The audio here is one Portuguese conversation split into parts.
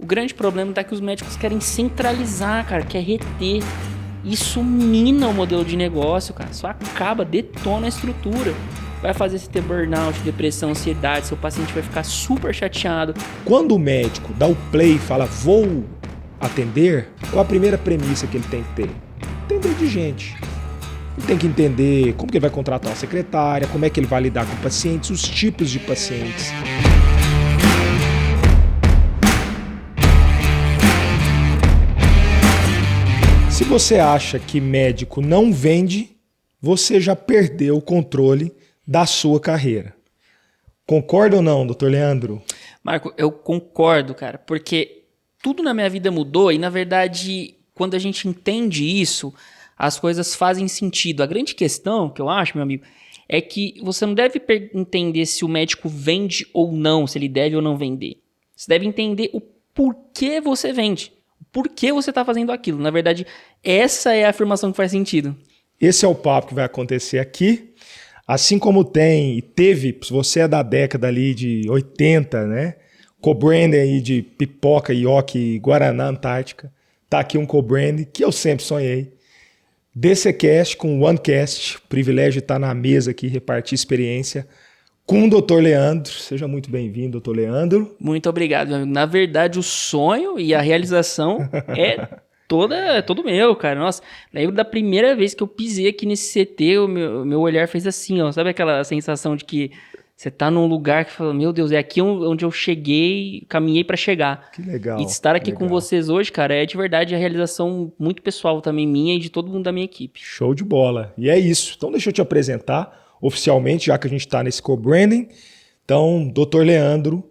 O grande problema é que os médicos querem centralizar, cara, quer reter. Isso mina o modelo de negócio, cara. Só acaba, detona a estrutura. Vai fazer você ter burnout, depressão, ansiedade. Seu paciente vai ficar super chateado. Quando o médico dá o play e fala, vou atender, qual a primeira premissa que ele tem que ter? Entender de gente. Ele tem que entender como que ele vai contratar uma secretária, como é que ele vai lidar com pacientes, os tipos de pacientes. Se você acha que médico não vende, você já perdeu o controle da sua carreira. Concorda ou não, doutor Leandro? Marco, eu concordo, cara, porque tudo na minha vida mudou e, na verdade, quando a gente entende isso, as coisas fazem sentido. A grande questão, que eu acho, meu amigo, é que você não deve entender se o médico vende ou não, se ele deve ou não vender. Você deve entender o porquê você vende. Por que você está fazendo aquilo? Na verdade, essa é a afirmação que faz sentido. Esse é o papo que vai acontecer aqui. Assim como tem e teve, se você é da década ali de 80, né? Co-branding aí de pipoca, ioki, Guaraná, Antártica. Tá aqui um co-branding que eu sempre sonhei. DCcast com OneCast. Privilégio de estar na mesa aqui, repartir experiência com o Dr. Leandro. Seja muito bem-vindo, Dr. Leandro. Muito obrigado, meu amigo. Na verdade, o sonho e a realização é todo meu, cara. Nossa, lembro da primeira vez que eu pisei aqui nesse CT, o meu olhar fez assim, ó. Sabe aquela sensação de que você tá num lugar que fala, meu Deus, é aqui onde eu cheguei, caminhei pra chegar. Que legal. E estar aqui com vocês hoje, cara, é de verdade a realização muito pessoal também minha e de todo mundo da minha equipe. Show de bola. E é isso. Então deixa eu te apresentar oficialmente, já que a gente está nesse co-branding. Então, Dr. Leandro,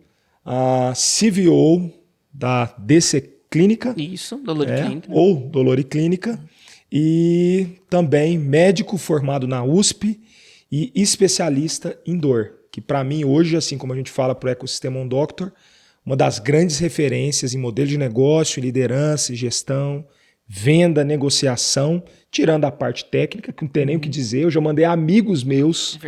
CVO da DC Clínica. Isso, Dolori Clínica. Ou Dolori Clínica. E também médico formado na USP e especialista em dor. Que para mim hoje, assim como a gente fala para o ecossistema OnDoctor, uma das grandes referências em modelo de negócio, liderança, gestão, venda, negociação, tirando a parte técnica, que não tem nem o que dizer. Eu já mandei amigos meus,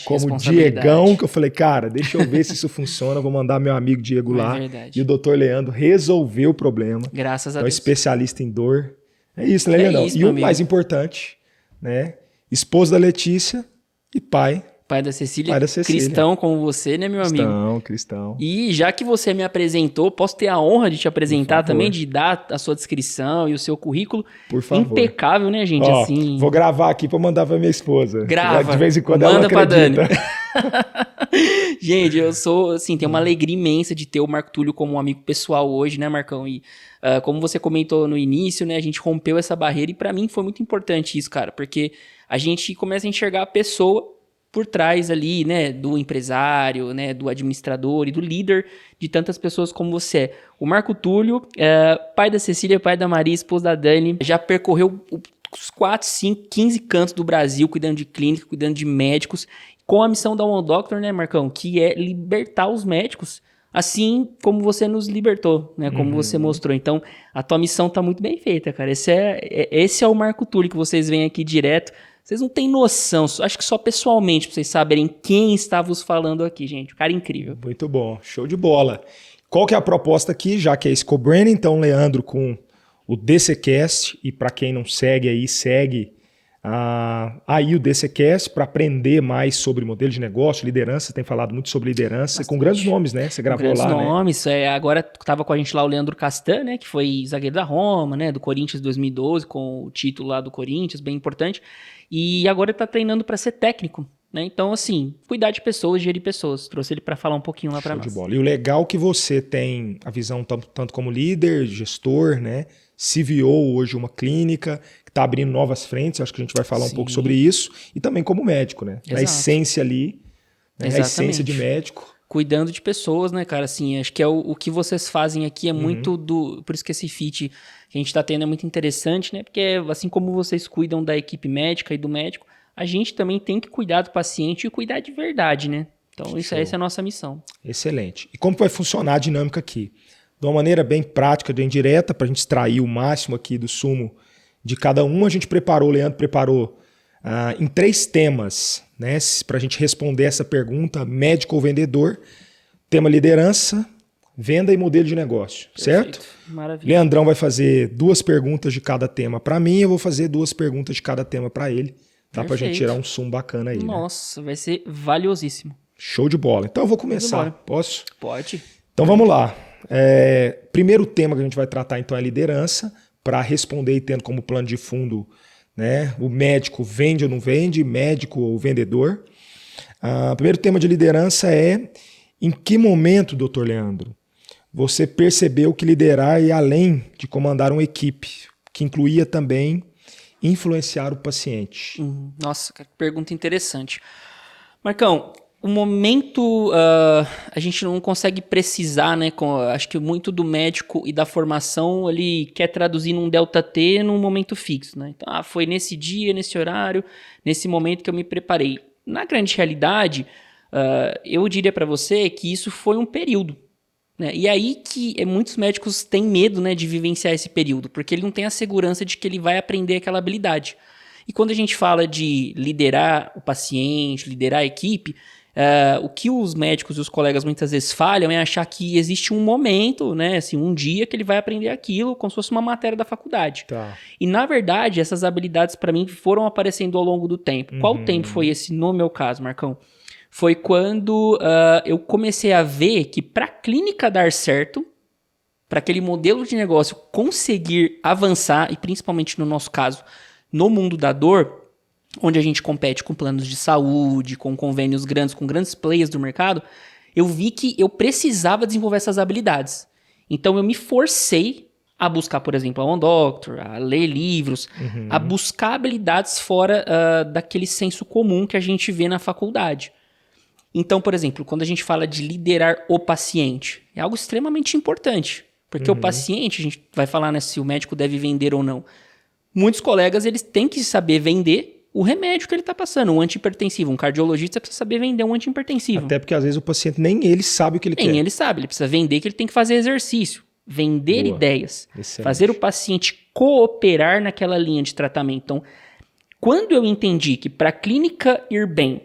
como o Diegão, que eu falei, cara, deixa eu ver se isso funciona, vou mandar meu amigo Diego lá. E o Dr. Leandro resolveu o problema. Graças a Deus. Deus. Especialista em dor. É isso, né, Leandro? E o mais importante, né? Esposo da Letícia e pai da Cecília. Cristão como você, né, meu amigo? Cristão. E já que você me apresentou, posso ter a honra de te apresentar também, de dar a sua descrição e o seu currículo. Por favor. Impecável, né, gente? Ó, assim... Vou gravar aqui pra mandar pra minha esposa. Grava. De vez em quando manda ela acredita. Pra Dani. Gente, eu sou, assim, tenho uma alegria imensa de ter o Marco Túlio como um amigo pessoal hoje, né, Marcão? E como você comentou no início, né, a gente rompeu essa barreira e pra mim foi muito importante isso, cara, porque a gente começa a enxergar a pessoa por trás ali, né, do empresário, né, do administrador e do líder de tantas pessoas como você é. O Marco Túlio, pai da Cecília, pai da Maria, esposa da Dani, já percorreu os 4, 5, 15 cantos do Brasil, cuidando de clínica, cuidando de médicos, com a missão da OnDoctor, né, Marcão, que é libertar os médicos, assim como você nos libertou, né, como você mostrou. Então, a tua missão tá muito bem feita, cara. Esse é o Marco Túlio que vocês veem aqui direto. Vocês não têm noção, acho que só pessoalmente, pra vocês saberem quem está vos falando aqui, gente. O cara é incrível. Muito bom, show de bola. Qual que é a proposta aqui, já que é esse co-branding? Então, Leandro com o DCcast, e para quem não segue aí, segue aí o DCcast para aprender mais sobre modelo de negócio, liderança. Você tem falado muito sobre liderança, com grandes nomes, né? Você gravou lá, né? Grandes nomes. Agora estava com a gente lá o Leandro Castan, né? Que foi zagueiro da Roma, né? Do Corinthians 2012, com o título lá do Corinthians, bem importante. E agora ele tá treinando para ser técnico, né? Então, assim, cuidar de pessoas, gerir pessoas. Trouxe ele para falar um pouquinho lá para nós. Show de bola. E o legal é que você tem a visão tanto como líder, gestor, né? CVO hoje uma clínica que está abrindo novas frentes, acho que a gente vai falar um pouco sobre isso, e também como médico, né? Exato. A essência ali, né? A essência de médico. Cuidando de pessoas, né, cara? Assim, acho que é o que vocês fazem aqui é muito do... Por isso que esse fit que a gente tá tendo é muito interessante, né? Porque assim como vocês cuidam da equipe médica e do médico, a gente também tem que cuidar do paciente e cuidar de verdade, né? Então, essa é a nossa missão. Excelente. E como vai funcionar a dinâmica aqui? De uma maneira bem prática, bem direta, para a gente extrair o máximo aqui do sumo de cada um, a gente preparou, o Leandro preparou em 3 temas, né, para a gente responder essa pergunta, médico ou vendedor. Tema liderança, venda e modelo de negócio, certo? Maravilha. Leandrão vai fazer 2 perguntas de cada tema para mim, eu vou fazer 2 perguntas de cada tema para ele. Dá pra gente tirar um sumo bacana aí, Nossa, vai ser valiosíssimo. Show de bola. Então eu vou começar, posso? Pode. Então vamos lá. Primeiro tema que a gente vai tratar então é liderança, para responder e tendo como plano de fundo, né, o médico vende ou não vende, médico ou vendedor. O primeiro tema de liderança é: em que momento, doutor Leandro, você percebeu que liderar ia além de comandar uma equipe, que incluía também influenciar o paciente? Nossa, que pergunta interessante. Marcão, o momento a gente não consegue precisar, né? Acho que muito do médico e da formação ele quer traduzir num delta T num momento fixo, né? Então, foi nesse dia, nesse horário, nesse momento que eu me preparei. Na grande realidade, eu diria para você que isso foi um período. Né? E aí que muitos médicos têm medo, né, de vivenciar esse período, porque ele não tem a segurança de que ele vai aprender aquela habilidade. E quando a gente fala de liderar o paciente, liderar a equipe, o que os médicos e os colegas muitas vezes falham é achar que existe um momento, né, assim, um dia que ele vai aprender aquilo como se fosse uma matéria da faculdade. Tá. E, na verdade, essas habilidades, para mim, foram aparecendo ao longo do tempo. Qual tempo foi esse no meu caso, Marcão? Foi quando eu comecei a ver que para a clínica dar certo, para aquele modelo de negócio conseguir avançar, e principalmente no nosso caso, no mundo da dor, onde a gente compete com planos de saúde, com convênios grandes, com grandes players do mercado, eu vi que eu precisava desenvolver essas habilidades. Então eu me forcei a buscar, por exemplo, a OnDoctor, a ler livros, a buscar habilidades fora daquele senso comum que a gente vê na faculdade. Então, por exemplo, quando a gente fala de liderar o paciente, é algo extremamente importante. Porque o paciente, a gente vai falar, né, se o médico deve vender ou não. Muitos colegas, eles têm que saber vender o remédio que ele está passando, um antihipertensivo. Um cardiologista precisa saber vender um antihipertensivo. Até porque às vezes o paciente nem ele sabe o que ele quer. Nem ele sabe, ele precisa vender que ele tem que fazer exercício. Vender Boa. ideias. Excelente. Fazer o paciente cooperar naquela linha de tratamento. Então, quando eu entendi que para a clínica ir bem,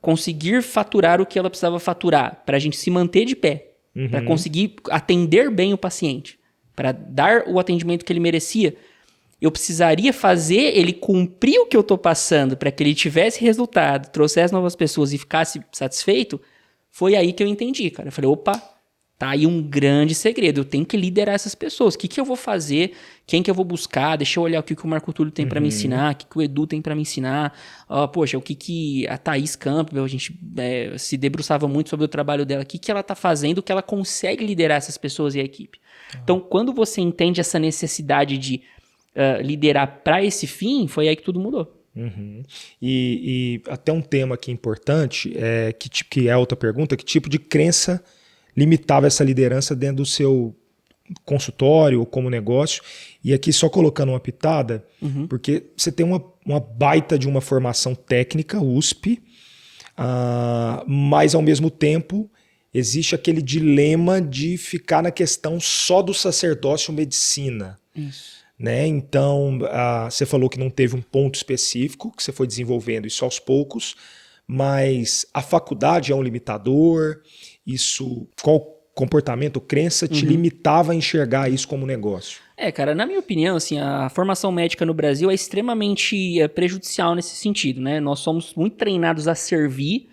conseguir faturar o que ela precisava faturar, para a gente se manter de pé, para conseguir atender bem o paciente, para dar o atendimento que ele merecia, eu precisaria fazer ele cumprir o que eu estou passando para que ele tivesse resultado, trouxesse novas pessoas e ficasse satisfeito. Foi aí que eu entendi, cara. Eu falei, opa, tá aí um grande segredo. Eu tenho que liderar essas pessoas. O que eu vou fazer? Quem que eu vou buscar? Deixa eu olhar o que o Marco Túlio tem para me ensinar, o que o Edu tem para me ensinar. Poxa, o que a Thaís Campbell, a gente se debruçava muito sobre o trabalho dela. O que ela tá fazendo que ela consegue liderar essas pessoas e a equipe. Então, quando você entende essa necessidade de liderar para esse fim, foi aí que tudo mudou. E até um tema aqui importante, que é outra pergunta, que tipo de crença limitava essa liderança dentro do seu consultório ou como negócio? E aqui só colocando uma pitada, porque você tem uma baita de uma formação técnica, USP, mas ao mesmo tempo existe aquele dilema de ficar na questão só do sacerdócio medicina. Isso. Né? Então, você falou que não teve um ponto específico, que você foi desenvolvendo isso aos poucos, mas a faculdade é um limitador, qual comportamento, crença te limitava a enxergar isso como negócio? Cara, na minha opinião, assim, a formação médica no Brasil é extremamente prejudicial nesse sentido, né? Nós somos muito treinados a servir,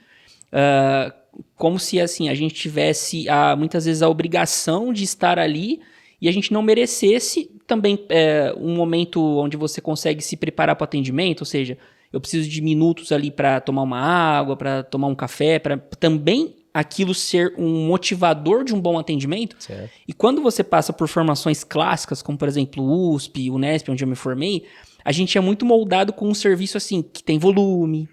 como se, assim, a gente tivesse, muitas vezes, a obrigação de estar ali e a gente não merecesse também um momento onde você consegue se preparar para o atendimento, ou seja, eu preciso de minutos ali para tomar uma água, para tomar um café, para também aquilo ser um motivador de um bom atendimento. Certo. E quando você passa por formações clássicas, como por exemplo o USP, o Unesp, onde eu me formei, a gente é muito moldado com um serviço assim, que tem volume,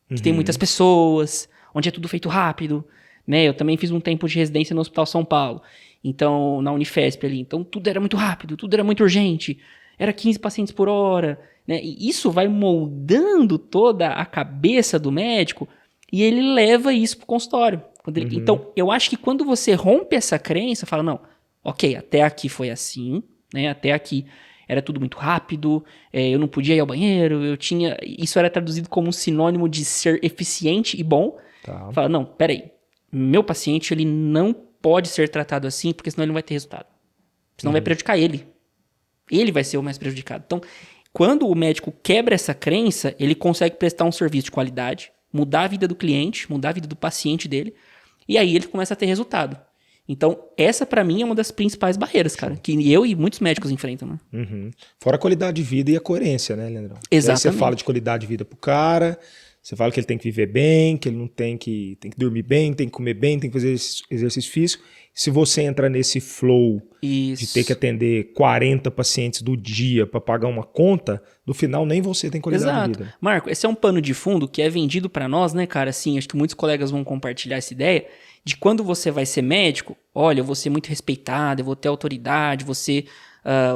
que tem muitas pessoas, onde é tudo feito rápido. Né? Eu também fiz um tempo de residência no Hospital São Paulo, então na Unifesp ali. Então tudo era muito rápido, tudo era muito urgente, era 15 pacientes por hora. Né? E isso vai moldando toda a cabeça do médico e ele leva isso para o consultório. Então, eu acho que quando você rompe essa crença, fala, não, ok, até aqui foi assim, né? Até aqui era tudo muito rápido, eu não podia ir ao banheiro, isso era traduzido como um sinônimo de ser eficiente e bom. Tá. Fala, não, peraí, meu paciente, ele não pode ser tratado assim, porque senão ele não vai ter resultado. Senão vai prejudicar ele. Ele vai ser o mais prejudicado. Então, quando o médico quebra essa crença, ele consegue prestar um serviço de qualidade, mudar a vida do cliente, mudar a vida do paciente dele, e aí ele começa a ter resultado. Então, essa pra mim é uma das principais barreiras, cara, que eu e muitos médicos enfrentam, né? Uhum. Fora a qualidade de vida e a coerência, né, Leandrão? Exatamente. Aí você fala de qualidade de vida pro cara, você fala que ele tem que viver bem, que ele não tem que dormir bem, tem que comer bem, tem que fazer exercício físico. Se você entra nesse flow de ter que atender 40 pacientes do dia para pagar uma conta, no final nem você tem qualidade de vida. Marco, esse é um pano de fundo que é vendido para nós, né, cara? Assim, acho que muitos colegas vão compartilhar essa ideia de quando você vai ser médico, olha, eu vou ser muito respeitado, eu vou ter autoridade, vou ser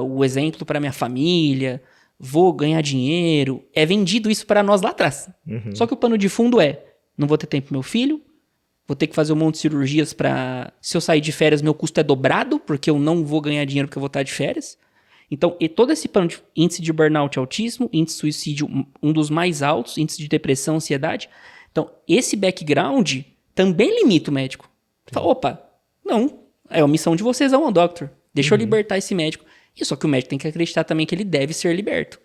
o exemplo para minha família, vou ganhar dinheiro. É vendido isso para nós lá atrás. Uhum. Só que o pano de fundo é, não vou ter tempo pro meu filho, vou ter que fazer um monte de cirurgias para... Se eu sair de férias, meu custo é dobrado, porque eu não vou ganhar dinheiro porque eu vou estar de férias. Então, e todo esse plano de índice de burnout e autismo, índice de suicídio, um dos mais altos, índice de depressão, ansiedade. Então, esse background também limita o médico. Fala, opa, não, é a missão de vocês, é doctor. Deixa eu libertar esse médico. E só que o médico tem que acreditar também que ele deve ser liberto.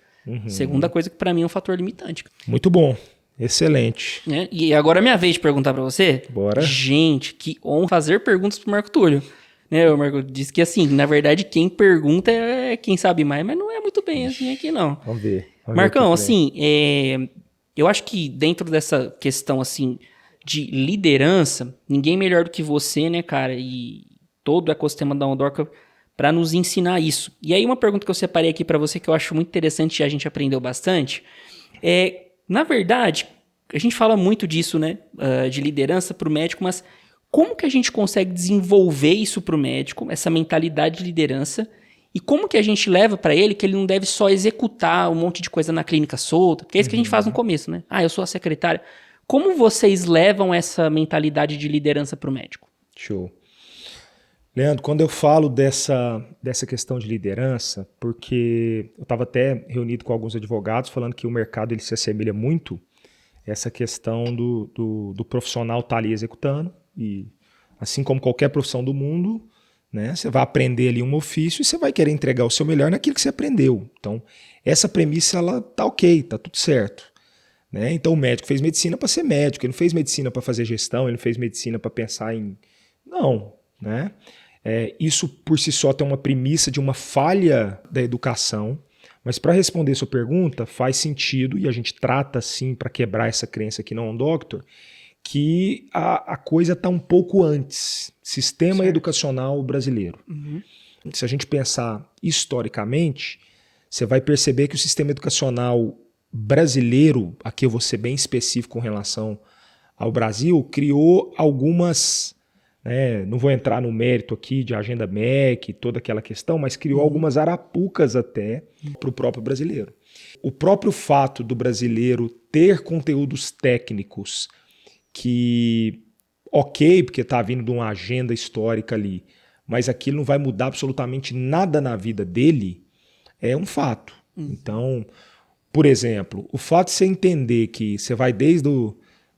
Segunda coisa que para mim é um fator limitante. Muito bom. Excelente. Né? E agora é minha vez de perguntar para você. Bora. Gente, que honra fazer perguntas pro Marco Túlio. Né, o Marco disse que assim, na verdade, quem pergunta é quem sabe mais, mas não é muito bem assim aqui, não. Vamos ver. Marcão, assim, eu acho que dentro dessa questão, assim, de liderança, ninguém melhor do que você, né, cara, e todo o ecossistema da Ondorca para nos ensinar isso. E aí uma pergunta que eu separei aqui para você que eu acho muito interessante e a gente aprendeu bastante, na verdade, a gente fala muito disso, né, de liderança para o médico, mas como que a gente consegue desenvolver isso para o médico, essa mentalidade de liderança, e como que a gente leva para ele que ele não deve só executar um monte de coisa na clínica solta, porque é isso que a gente faz no começo, né? Ah, eu sou a secretária. Como vocês levam essa mentalidade de liderança para o médico? Show. Leandro, quando eu falo dessa questão de liderança, porque eu estava até reunido com alguns advogados falando que o mercado ele se assemelha muito a essa questão do profissional estar ali executando, e assim como qualquer profissão do mundo, né, você vai aprender ali um ofício e você vai querer entregar o seu melhor naquilo que você aprendeu. Então, essa premissa ela tá ok, tá tudo certo. Né? Então, o médico fez medicina para ser médico, ele não fez medicina para fazer gestão, ele não fez medicina para pensar em... Não, né? Isso por si só tem uma premissa de uma falha da educação, mas para responder sua pergunta, faz sentido, e a gente trata assim para quebrar essa crença aqui no Doctor, que a coisa está um pouco antes. Sistema educacional brasileiro. Se a gente pensar historicamente, você vai perceber que o sistema educacional brasileiro, aqui eu vou ser bem específico com relação ao Brasil, criou algumas... não vou entrar no mérito aqui de agenda MEC, toda aquela questão, mas criou algumas arapucas até para o próprio brasileiro. O próprio fato do brasileiro ter conteúdos técnicos que, ok, porque está vindo de uma agenda histórica ali, mas aquilo não vai mudar absolutamente nada na vida dele, é um fato. Então, por exemplo, o fato de você entender que você vai desde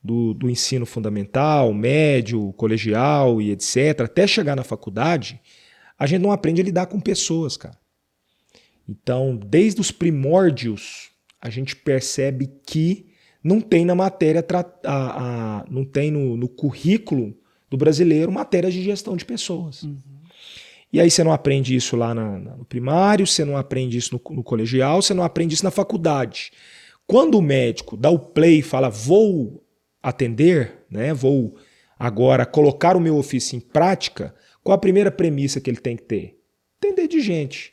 do ensino fundamental, médio, colegial e etc., até chegar na faculdade, a gente não aprende a lidar com pessoas, cara. Então, desde os primórdios, a gente percebe que não tem na matéria, não tem no currículo do brasileiro matéria de gestão de pessoas. E aí você não aprende isso lá no primário, você não aprende isso no colegial, você não aprende isso na faculdade. Quando o médico dá o play e fala, vou atender, né, vou agora colocar o meu ofício em prática, qual a primeira premissa que ele tem que ter? Entender de gente.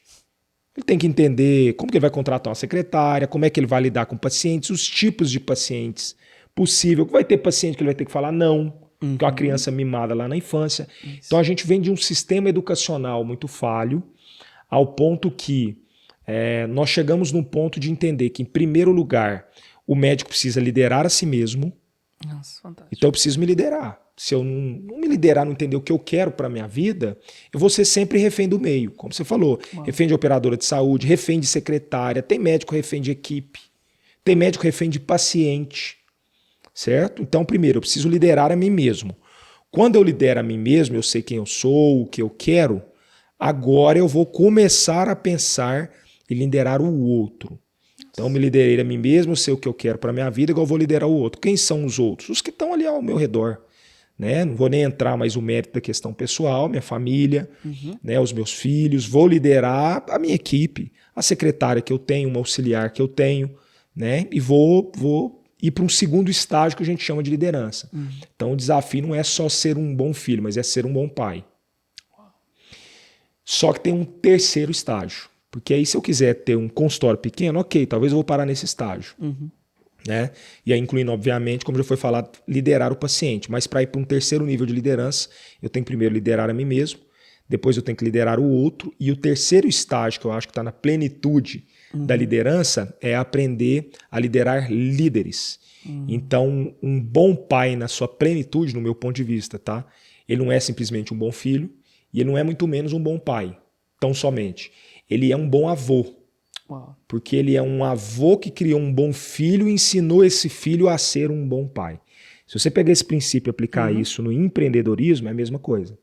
Ele tem que entender como que ele vai contratar uma secretária, como é que ele vai lidar com pacientes, os tipos de pacientes possível. Vai ter paciente que ele vai ter que falar não, que é uma criança mimada lá na infância. Isso. Então a gente vem de um sistema educacional muito falho, ao ponto que nós chegamos num ponto de entender que, em primeiro lugar, o médico precisa liderar a si mesmo. Nossa, fantástico. Então eu preciso me liderar. Se eu não me liderar, não entender o que eu quero para a minha vida, eu vou ser sempre refém do meio. Como você falou, refém de operadora de saúde, refém de secretária, tem médico refém de equipe, tem médico refém de paciente, certo? Então, primeiro, eu preciso liderar a mim mesmo. Quando eu lidero a mim mesmo, eu sei quem eu sou, o que eu quero, agora eu vou começar a pensar em liderar o outro. Então, eu me liderei a mim mesmo, eu sei o que eu quero para a minha vida, igual eu vou liderar o outro. Quem são os outros? Os que estão ali ao meu redor. Né? Não vou nem entrar mais no mérito da questão pessoal, minha família, né? Os meus filhos. Vou liderar a minha equipe, a secretária que eu tenho, uma auxiliar que eu tenho, né? E vou ir para um segundo estágio que a gente chama de liderança. Então, o desafio não é só ser um bom filho, mas é ser um bom pai. Só que tem um terceiro estágio. Porque aí, se eu quiser ter um consultório pequeno, ok, talvez eu vou parar nesse estágio. Né? E aí, incluindo, obviamente, como já foi falado, liderar o paciente. Mas para ir para um terceiro nível de liderança, eu tenho que primeiro liderar a mim mesmo, depois eu tenho que liderar o outro, e o terceiro estágio, que eu acho que está na plenitude da liderança, é aprender a liderar líderes. Então, um bom pai na sua plenitude, no meu ponto de vista, tá? Ele não é simplesmente um bom filho, e ele não é muito menos um bom pai, tão somente. Ele é um bom avô. Porque ele é um avô que criou um bom filho e ensinou esse filho a ser um bom pai. Se você pegar esse princípio e aplicar isso no empreendedorismo, é a mesma coisa.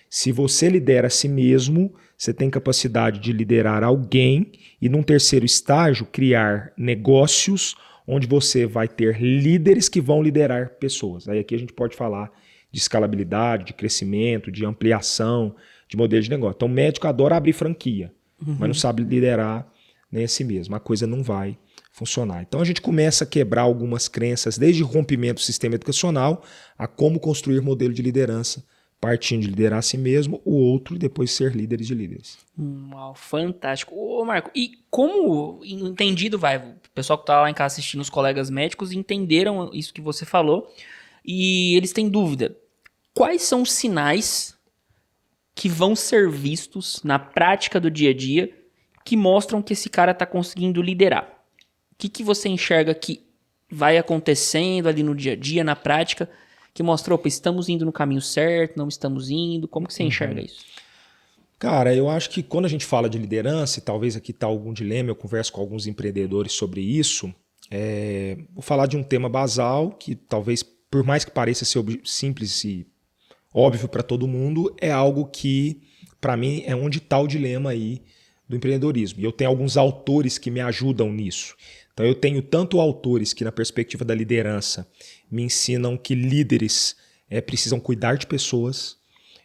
Se você lidera a si mesmo, você tem capacidade de liderar alguém e, num terceiro estágio, criar negócios onde você vai ter líderes que vão liderar pessoas. Aí aqui a gente pode falar de escalabilidade, de crescimento, de ampliação, de modelo de negócio. Então, o médico adora abrir franquia, mas não sabe liderar nem a si mesmo. A coisa não vai funcionar. Então a gente começa a quebrar algumas crenças, desde o rompimento do sistema educacional a como construir modelo de liderança, partindo de liderar a si mesmo, o outro e depois ser líderes de líderes. Uau, fantástico. Ô, Marco, e como entendido, o pessoal que está lá em casa assistindo, os colegas médicos, entenderam isso que você falou e eles têm dúvida. Quais são os sinais que vão ser vistos na prática do dia a dia que mostram que esse cara está conseguindo liderar? O que você enxerga que vai acontecendo ali no dia a dia, na prática, que mostra, opa, estamos indo no caminho certo, não estamos indo? Como que você enxerga isso? Cara, eu acho que quando a gente fala de liderança, e talvez aqui está algum dilema, eu converso com alguns empreendedores sobre isso, vou falar de um tema basal que talvez, por mais que pareça ser simples e óbvio para todo mundo, é algo que, para mim, é onde está o dilema aí do empreendedorismo. E eu tenho alguns autores que me ajudam nisso. Então eu tenho tanto autores que, na perspectiva da liderança, me ensinam que líderes precisam cuidar de pessoas.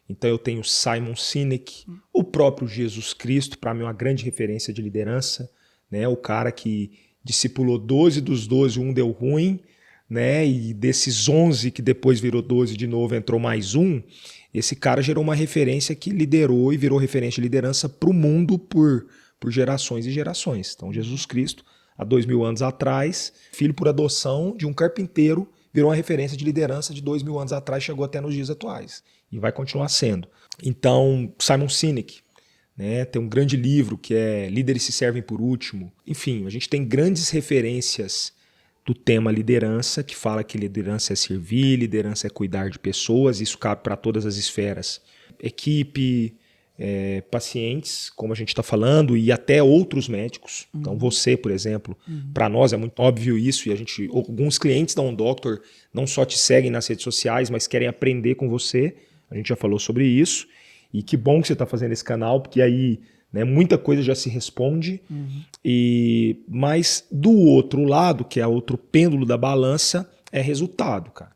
Então eu tenho Simon Sinek, o próprio Jesus Cristo, para mim é uma grande referência de liderança, né? O cara que discipulou 12 dos 12, um deu ruim, né? E desses 11 que depois virou 12 de novo, entrou mais um. Esse cara gerou uma referência que liderou e virou referência de liderança para o mundo por gerações e gerações. Então, Jesus Cristo, há 2000 anos atrás, filho por adoção de um carpinteiro, virou uma referência de liderança de 2000 anos atrás, chegou até nos dias atuais. E vai continuar sendo. Então, Simon Sinek, né, tem um grande livro que é Líderes se servem por último. Enfim, a gente tem grandes referências do tema liderança, que fala que liderança é servir, liderança é cuidar de pessoas, isso cabe para todas as esferas. Equipe, pacientes, como a gente está falando, e até outros médicos. Então você, por exemplo, para nós é muito óbvio isso, e alguns clientes da OnDoctor não só te seguem nas redes sociais, mas querem aprender com você. A gente já falou sobre isso, e que bom que você está fazendo esse canal, porque aí, né, muita coisa já se responde. Mas do outro lado, que é outro pêndulo da balança, é resultado, cara.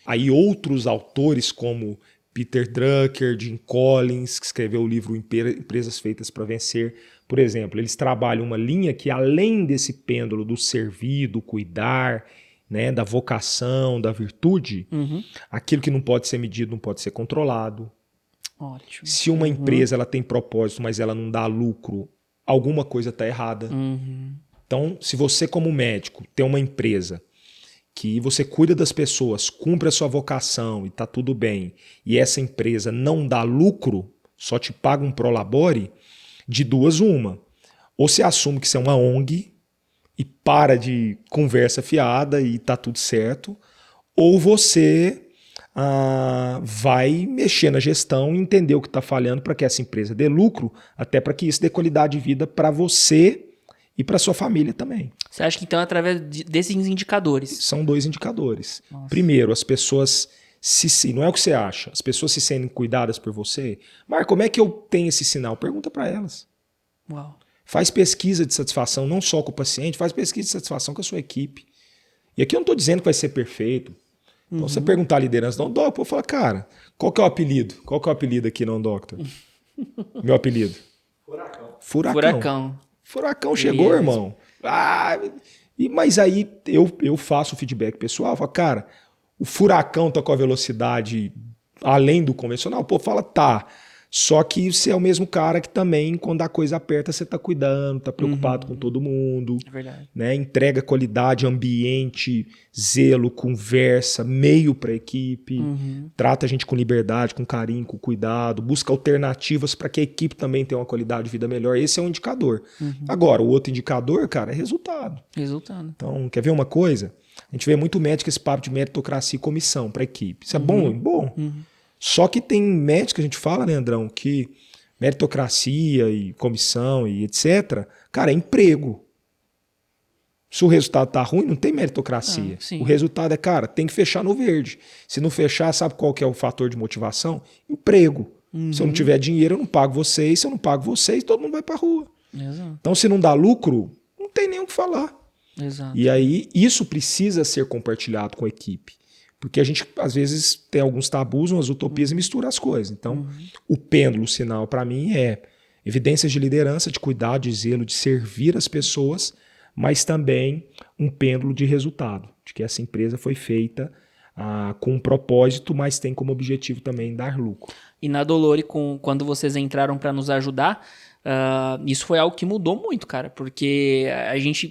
Aí outros autores como Peter Drucker, Jim Collins, que escreveu o livro Empresas Feitas para Vencer, por exemplo, eles trabalham uma linha que, além desse pêndulo do servir, do cuidar, né, da vocação, da virtude, aquilo que não pode ser medido não pode ser controlado. Ótimo. Se uma empresa ela tem propósito, mas ela não dá lucro, alguma coisa está errada. Então, se você como médico tem uma empresa que você cuida das pessoas, cumpre a sua vocação e está tudo bem, e essa empresa não dá lucro, só te paga um prolabore, de duas uma. Ou você assume que você é uma ONG e para de conversa fiada e está tudo certo, ou você vai mexer na gestão e entender o que está falhando para que essa empresa dê lucro, até para que isso dê qualidade de vida para você e para sua família também. Você acha que então é através desses indicadores? São dois indicadores. Nossa. Primeiro, as pessoas Se não é o que você acha, as pessoas se sentem cuidadas por você, Marco, como é que eu tenho esse sinal? Pergunta para elas. Uau. Faz pesquisa de satisfação, não só com o paciente, faz pesquisa de satisfação com a sua equipe. E aqui eu não estou dizendo que vai ser perfeito. Então, você perguntar a liderança da Ondoctor, eu falo, cara, qual que é o apelido? Qual que é o apelido aqui na Ondoctor? Meu apelido? Furacão. Furacão chegou, irmão. Mas aí eu faço o feedback pessoal, falo, cara, o furacão tá com a velocidade além do convencional? Pô, fala, tá. Só que você é o mesmo cara que também, quando a coisa aperta, você tá cuidando, tá preocupado com todo mundo. É verdade. Né? Entrega qualidade, ambiente, zelo, conversa, meio para a equipe. Trata a gente com liberdade, com carinho, com cuidado. Busca alternativas para que a equipe também tenha uma qualidade de vida melhor. Esse é um indicador. Agora, o outro indicador, cara, é resultado. Resultado. Então, quer ver uma coisa? A gente vê muito médico esse papo de meritocracia e comissão para a equipe. Isso é bom? Bom. Só que tem médicos que a gente fala, né, Andrão, que meritocracia e comissão e etc., cara, é emprego. Se o resultado tá ruim, não tem meritocracia. O resultado é, cara, tem que fechar no verde. Se não fechar, sabe qual que é o fator de motivação? Emprego. Se eu não tiver dinheiro, eu não pago vocês. Se eu não pago vocês, todo mundo vai pra rua. Exato. Então, se não dá lucro, não tem nem o que falar. Exato. E aí, isso precisa ser compartilhado com a equipe. Porque a gente, às vezes, tem alguns tabus, umas utopias e mistura as coisas. Então, o pêndulo, o sinal, para mim, é evidências de liderança, de cuidado, de zelo, de servir as pessoas, mas também um pêndulo de resultado, de que essa empresa foi feita com um propósito, mas tem como objetivo também dar lucro. E na Dolore, quando vocês entraram para nos ajudar, isso foi algo que mudou muito, cara, porque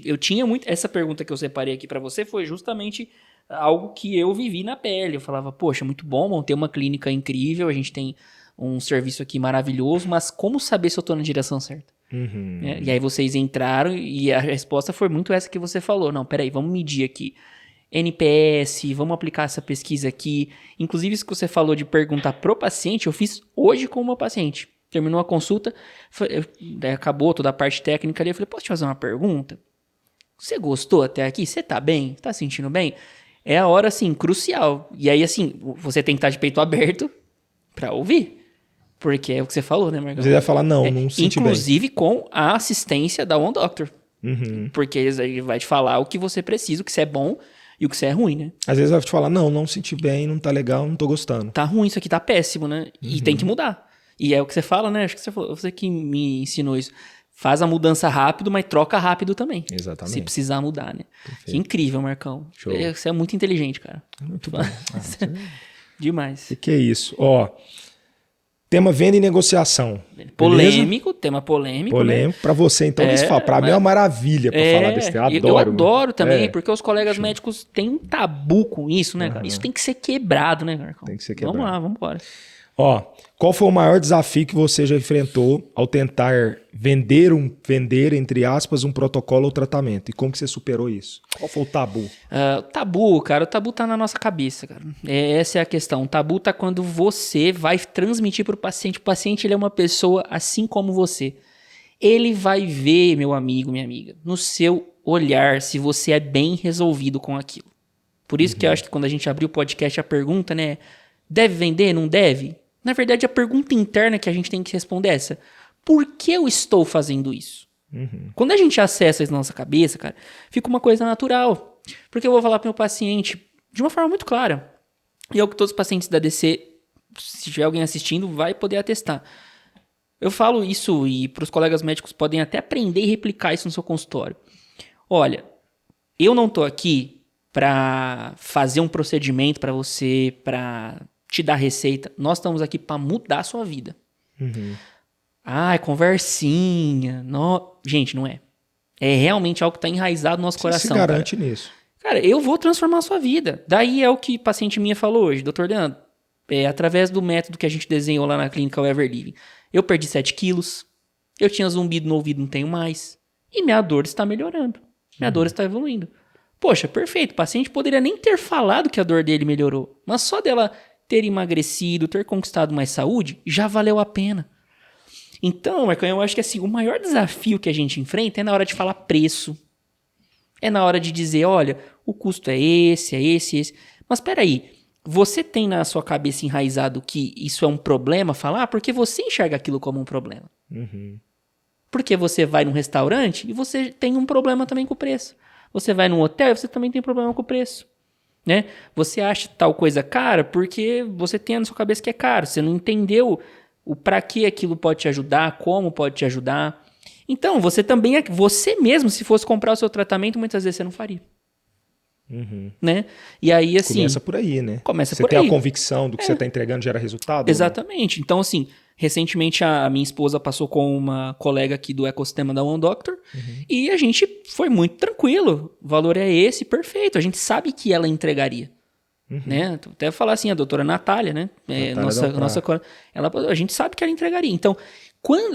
eu tinha muito... Essa pergunta que eu separei aqui para você foi justamente algo que eu vivi na pele. Eu falava, poxa, muito bom, vamos ter uma clínica incrível, a gente tem um serviço aqui maravilhoso, mas como saber se eu tô na direção certa? E aí vocês entraram e a resposta foi muito essa que você falou. Não, peraí, vamos medir aqui. NPS, vamos aplicar essa pesquisa aqui. Inclusive, isso que você falou de perguntar pro paciente, eu fiz hoje com uma paciente. Terminou a consulta, acabou toda a parte técnica ali, eu falei, posso te fazer uma pergunta? Você gostou até aqui? Você tá bem? Tá se sentindo bem? É a hora, assim, crucial. E aí, assim, você tem que estar de peito aberto pra ouvir. Porque é o que você falou, né, Marcão? Você vai falar, não senti bem. Inclusive com a assistência da OneDoctor. Porque ele vai te falar o que você precisa, o que você é bom e o que você é ruim, né? Às vezes vai te falar, não senti bem, não tá legal, não tô gostando. Tá ruim, isso aqui tá péssimo, né? E tem que mudar. E é o que você fala, né? Acho que você que me ensinou isso. Faz a mudança rápido, mas troca rápido também. Exatamente. Se precisar mudar, né? Perfeito. Que incrível, Marcão. Show. Você é muito inteligente, cara. Muito bom. Demais. O que é isso? Tema venda e negociação. Polêmico, beleza? Tema polêmico. Polêmico. Né? Pra você, então, pra mim é uma maravilha pra falar desse tema. Eu adoro também, porque os colegas médicos têm um tabu com isso, né, cara? Isso tem que ser quebrado, né, Marcão? Tem que ser quebrado. Vamos lá, vamos embora. Qual foi o maior desafio que você já enfrentou ao tentar vender, entre aspas, um protocolo ou tratamento? E como que você superou isso? Qual foi o tabu? O tabu tá na nossa cabeça, cara. Essa é a questão. O tabu tá quando você vai transmitir pro paciente. O paciente, ele é uma pessoa assim como você. Ele vai ver, meu amigo, minha amiga, no seu olhar se você é bem resolvido com aquilo. Por isso que eu acho que quando a gente abriu o podcast, a pergunta, né? Deve vender? Não deve? Na verdade, a pergunta interna que a gente tem que responder é essa. Por que eu estou fazendo isso? Quando a gente acessa isso na nossa cabeça, cara, fica uma coisa natural. Porque eu vou falar para o meu paciente de uma forma muito clara. E é o que todos os pacientes da DC, se tiver alguém assistindo, vai poder atestar. Eu falo isso e para os colegas médicos podem até aprender e replicar isso no seu consultório. Olha, eu não tô aqui para fazer um procedimento para você, para te dar receita. Nós estamos aqui para mudar a sua vida. Conversinha. Gente, não é. É realmente algo que está enraizado no nosso coração. Você se garante nisso. Cara, eu vou transformar a sua vida. Daí é o que paciente minha falou hoje. Doutor Leandro, através do método que a gente desenhou lá na clínica Ever Living, eu perdi 7 quilos. Eu tinha zumbido no ouvido, não tenho mais. E minha dor está melhorando. Minha dor está evoluindo. Poxa, perfeito. O paciente poderia nem ter falado que a dor dele melhorou. Mas só dela ter emagrecido, ter conquistado mais saúde, já valeu a pena. Então, Marcão, eu acho que assim, o maior desafio que a gente enfrenta é na hora de falar preço. É na hora de dizer, olha, o custo é esse. Mas peraí, você tem na sua cabeça enraizado que isso é um problema, falar, porque você enxerga aquilo como um problema. Porque você vai num restaurante e você tem um problema também com o preço. Você vai num hotel e você também tem problema com o preço. Né? Você acha tal coisa cara porque você tem na sua cabeça que é caro. Você não entendeu o para que aquilo pode te ajudar, como pode te ajudar. Então, você também, você mesmo, se fosse comprar o seu tratamento, muitas vezes você não faria. Né? E aí, assim... Começa por aí, né? Começa você por tem aí. a convicção do que você está entregando gera resultado? Exatamente. Então, assim, recentemente a minha esposa passou com uma colega aqui do ecossistema da One Doctor e a gente foi muito tranquilo. O valor é esse, perfeito. A gente sabe que ela entregaria. Né? Até falar assim, a doutora Natália, né? Nossa, a gente sabe que ela entregaria. Então,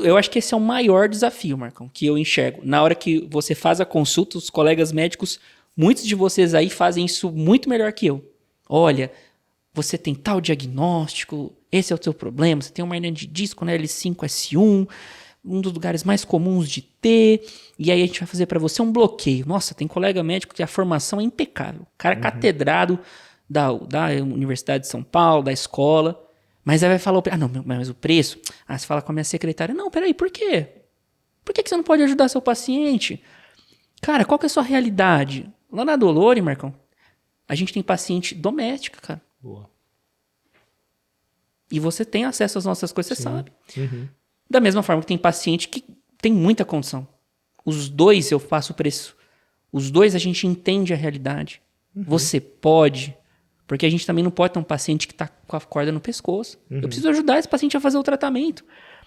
eu acho que esse é o maior desafio, Marcão, que eu enxergo. Na hora que você faz a consulta, os colegas médicos, muitos de vocês aí fazem isso muito melhor que eu. Olha, você tem tal diagnóstico, esse é o seu problema, você tem uma hernia de disco na L5-S1, um dos lugares mais comuns de ter, e aí a gente vai fazer para você um bloqueio. Nossa, tem colega médico que a formação é impecável. O cara é catedrado da Universidade de São Paulo, da escola, mas aí vai falar, não, mas o preço? Você fala com a minha secretária, não, peraí, por quê? Por que você não pode ajudar seu paciente? Cara, qual que é a sua realidade? Lá na Dolore, Marcão, a gente tem paciente doméstica, cara. Boa. E você tem acesso às nossas coisas, você sabe. Da mesma forma que tem paciente que tem muita condição. Os dois eu faço o preço. Os dois a gente entende a realidade. Você pode, porque a gente também não pode ter um paciente que está com a corda no pescoço. Eu preciso ajudar esse paciente a fazer o tratamento.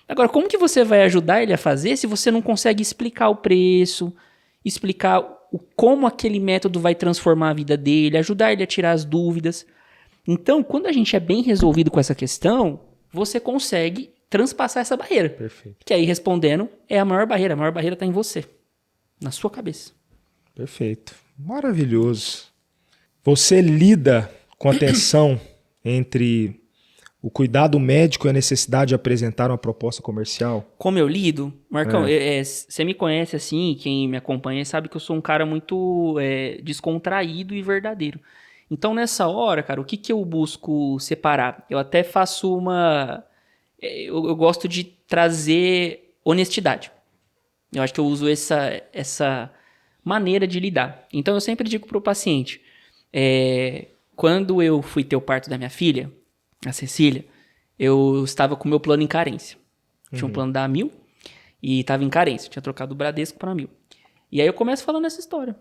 Agora, como que você vai ajudar ele a fazer se você não consegue explicar o preço, explicar como aquele método vai transformar a vida dele, ajudar ele a tirar as dúvidas? Então, quando a gente é bem resolvido com essa questão, você consegue transpassar essa barreira. Perfeito. Que aí, respondendo, é a maior barreira. A maior barreira está em você, na sua cabeça. Perfeito. Maravilhoso. Você lida com a tensão entre o cuidado médico e a necessidade de apresentar uma proposta comercial? Como eu lido? Marcão, você me conhece assim, quem me acompanha sabe que eu sou um cara muito descontraído e verdadeiro. Então, nessa hora, cara, o que eu busco separar? Eu até faço uma... Eu gosto de trazer honestidade. Eu acho que eu uso essa maneira de lidar. Então, eu sempre digo para o paciente, quando eu fui ter o parto da minha filha, a Cecília, eu estava com o meu plano em carência. Tinha um plano da 1000 e estava em carência. Tinha trocado o Bradesco para 1000. E aí eu começo falando essa história.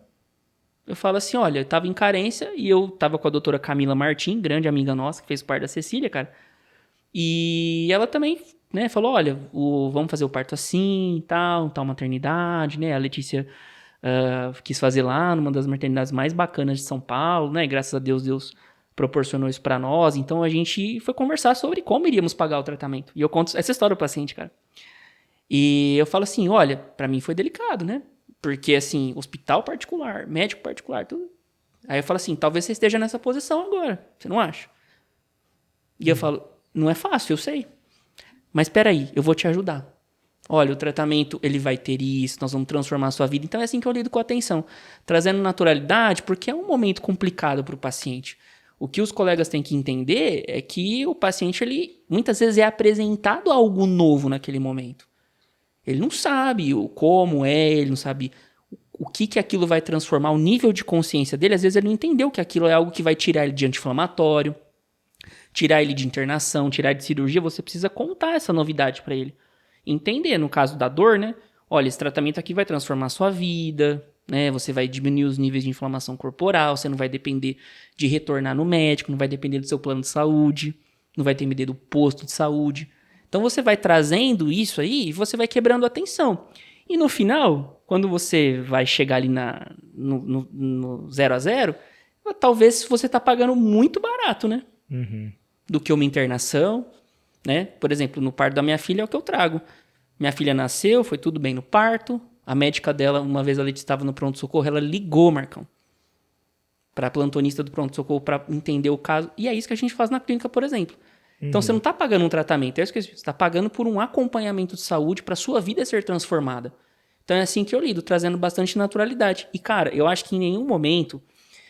Eu falo assim, olha, eu tava em carência e eu tava com a doutora Camila Martim, grande amiga nossa, que fez parte da Cecília, cara. E ela também, né, falou, olha, vamos fazer o parto assim, tal maternidade, né? A Letícia quis fazer lá numa das maternidades mais bacanas de São Paulo, né? Graças a Deus proporcionou isso pra nós. Então a gente foi conversar sobre como iríamos pagar o tratamento. E eu conto essa história pro paciente, cara. E eu falo assim, olha, pra mim foi delicado, né? Porque, assim, hospital particular, médico particular, tudo. Aí eu falo assim, talvez você esteja nessa posição agora, você não acha? E eu falo, não é fácil, eu sei. Mas peraí, eu vou te ajudar. Olha, o tratamento, ele vai ter isso, nós vamos transformar a sua vida. Então é assim que eu lido com a atenção. Trazendo naturalidade, porque é um momento complicado para o paciente. O que os colegas têm que entender é que o paciente, ele muitas vezes é apresentado algo novo naquele momento. Ele não sabe como ele não sabe o que aquilo vai transformar, o nível de consciência dele. Às vezes ele não entendeu que aquilo é algo que vai tirar ele de anti-inflamatório, tirar ele de internação, tirar ele de cirurgia. Você precisa contar essa novidade para ele. Entender, no caso da dor, né? Olha, esse tratamento aqui vai transformar a sua vida, né? Você vai diminuir os níveis de inflamação corporal, você não vai depender de retornar no médico, não vai depender do seu plano de saúde, não vai depender do posto de saúde. Então você vai trazendo isso aí e você vai quebrando a tensão. E no final, quando você vai chegar ali no 0 a 0, talvez você está pagando muito barato, né? Do que uma internação, né? Por exemplo, no parto da minha filha é o que eu trago. Minha filha nasceu, foi tudo bem no parto. A médica dela, uma vez ela estava no pronto-socorro, ela ligou, Marcão, para a plantonista do pronto-socorro para entender o caso. E é isso que a gente faz na clínica, por exemplo. Então, você não está pagando um tratamento, é isso que você está pagando por um acompanhamento de saúde para a sua vida ser transformada. Então, é assim que eu lido, trazendo bastante naturalidade. E, cara, eu acho que em nenhum momento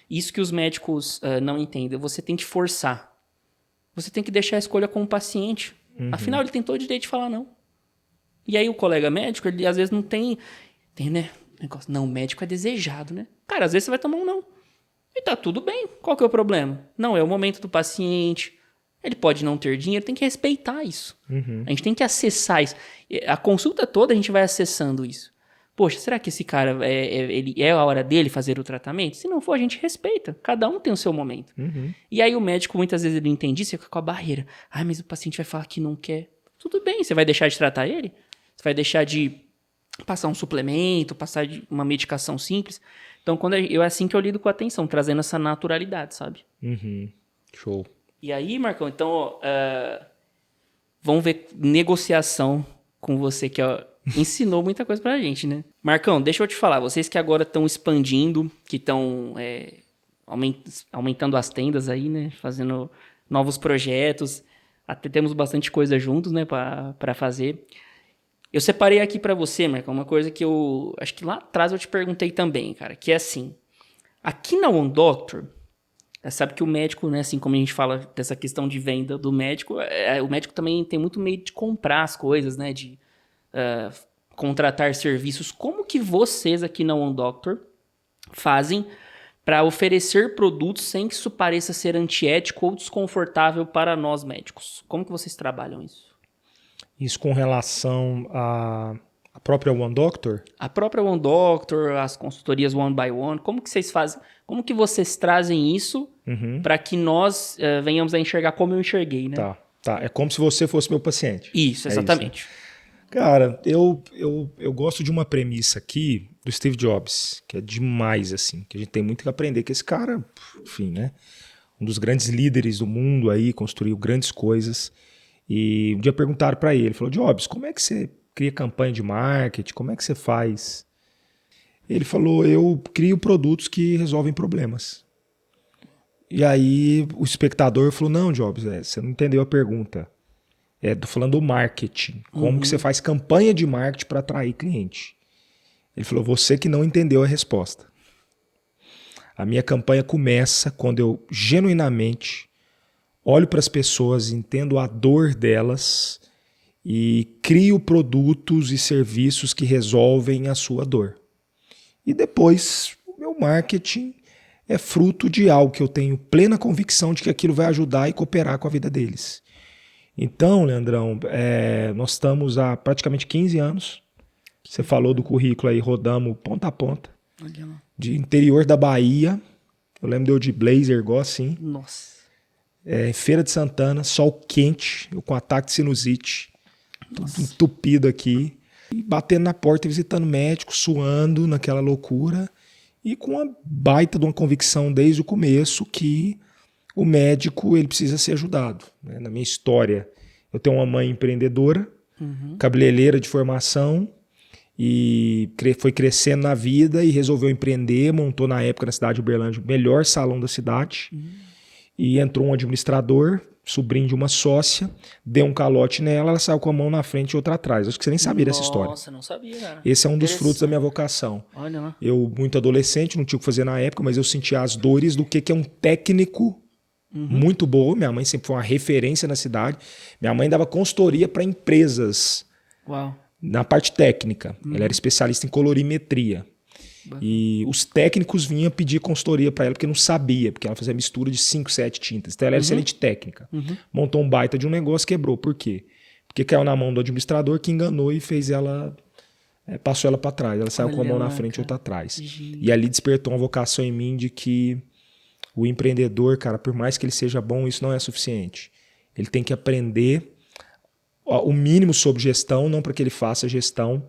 Isso que os médicos não entendem. Você tem que forçar. Você tem que deixar a escolha com o paciente. Afinal, ele tem todo o direito de falar não. E aí o colega médico, ele às vezes não tem, né? Negócio, não, o médico é desejado, né? Cara, às vezes você vai tomar um não. E tá tudo bem. Qual que é o problema? Não, é o momento do paciente. Ele pode não ter dinheiro, tem que respeitar isso. A gente tem que acessar isso. A consulta toda a gente vai acessando isso. Poxa, será que esse cara ele é a hora dele fazer o tratamento? Se não for, a gente respeita. Cada um tem o seu momento. E aí o médico, muitas vezes, ele não entende isso, fica com a barreira. Ah, mas o paciente vai falar que não quer. Tudo bem, você vai deixar de tratar ele? Você vai deixar de passar um suplemento, passar de uma medicação simples? Então, é assim que eu lido com a atenção, trazendo essa naturalidade, sabe? Show. E aí, Marcão, então, vamos ver negociação com você, que ensinou muita coisa pra gente, né? Marcão, deixa eu te falar, vocês que agora estão expandindo, que estão aumentando as tendas aí, né? Fazendo novos projetos, até temos bastante coisa juntos, né, pra fazer. Eu separei aqui pra você, Marcão, uma coisa que eu acho que lá atrás eu te perguntei também, cara, que é assim, aqui na One Doctor, sabe que o médico, né, assim como a gente fala dessa questão de venda do médico, o médico também tem muito medo de comprar as coisas, né, de contratar serviços. Como que vocês aqui na One Doctor fazem para oferecer produtos sem que isso pareça ser antiético ou desconfortável para nós médicos? Como que vocês trabalham isso? Isso com relação à própria One Doctor? A própria One Doctor, as consultorias One by One, como que vocês fazem? Como que vocês trazem isso para que nós venhamos a enxergar como eu enxerguei, né? Tá. É como se você fosse meu paciente. Isso, exatamente. Isso, né? Cara, eu gosto de uma premissa aqui do Steve Jobs, que é demais, assim, que a gente tem muito que aprender, que esse cara, enfim, né? Um dos grandes líderes do mundo aí, construiu grandes coisas. E um dia perguntaram para ele falou, Jobs, como é que você cria campanha de marketing? Como é que você faz? Ele falou, eu crio produtos que resolvem problemas. E aí o espectador falou, não, Jobs, você não entendeu a pergunta. Tô falando do marketing. Como que você faz campanha de marketing para atrair cliente? Ele falou, você que não entendeu a resposta. A minha campanha começa quando eu genuinamente olho para as pessoas, entendo a dor delas e crio produtos e serviços que resolvem a sua dor. E depois, o meu marketing é fruto de algo que eu tenho plena convicção de que aquilo vai ajudar e cooperar com a vida deles. Então, Leandrão, nós estamos há praticamente 15 anos. Você falou do currículo aí, rodamos ponta a ponta. De interior da Bahia. Eu lembro de eu de blazer, igual assim. Nossa. Feira de Santana, sol quente, eu com ataque de sinusite, tudo entupido aqui, e batendo na porta, visitando médico, suando naquela loucura, e com uma baita de uma convicção desde o começo que o médico ele precisa ser ajudado. Né? Na minha história, eu tenho uma mãe empreendedora, cabeleireira de formação, e foi crescendo na vida e resolveu empreender, montou na época na cidade de Uberlândia o melhor salão da cidade, e entrou um administrador, sobrinho de uma sócia, deu um calote nela, ela saiu com a mão na frente e outra atrás. Acho que você nem sabia dessa história. Nossa, não sabia, cara. Esse é um dos frutos da minha vocação. Olha lá. Eu, muito adolescente, não tinha o que fazer na época, mas eu sentia as dores do que é um técnico muito bom. Minha mãe sempre foi uma referência na cidade. Minha mãe dava consultoria para empresas. Uau. Na parte técnica. Ela era especialista em colorimetria. E os técnicos vinham pedir consultoria para ela porque não sabia, porque ela fazia mistura de 5, 7 tintas. Então ela era excelente técnica. Montou um baita de um negócio, quebrou. Por quê? Porque caiu na mão do administrador que enganou e fez ela... passou ela para trás. Ela saiu com a mão na frente e outra atrás. E ali despertou uma vocação em mim de que o empreendedor, cara, por mais que ele seja bom, isso não é suficiente. Ele tem que aprender o mínimo sobre gestão, não para que ele faça gestão,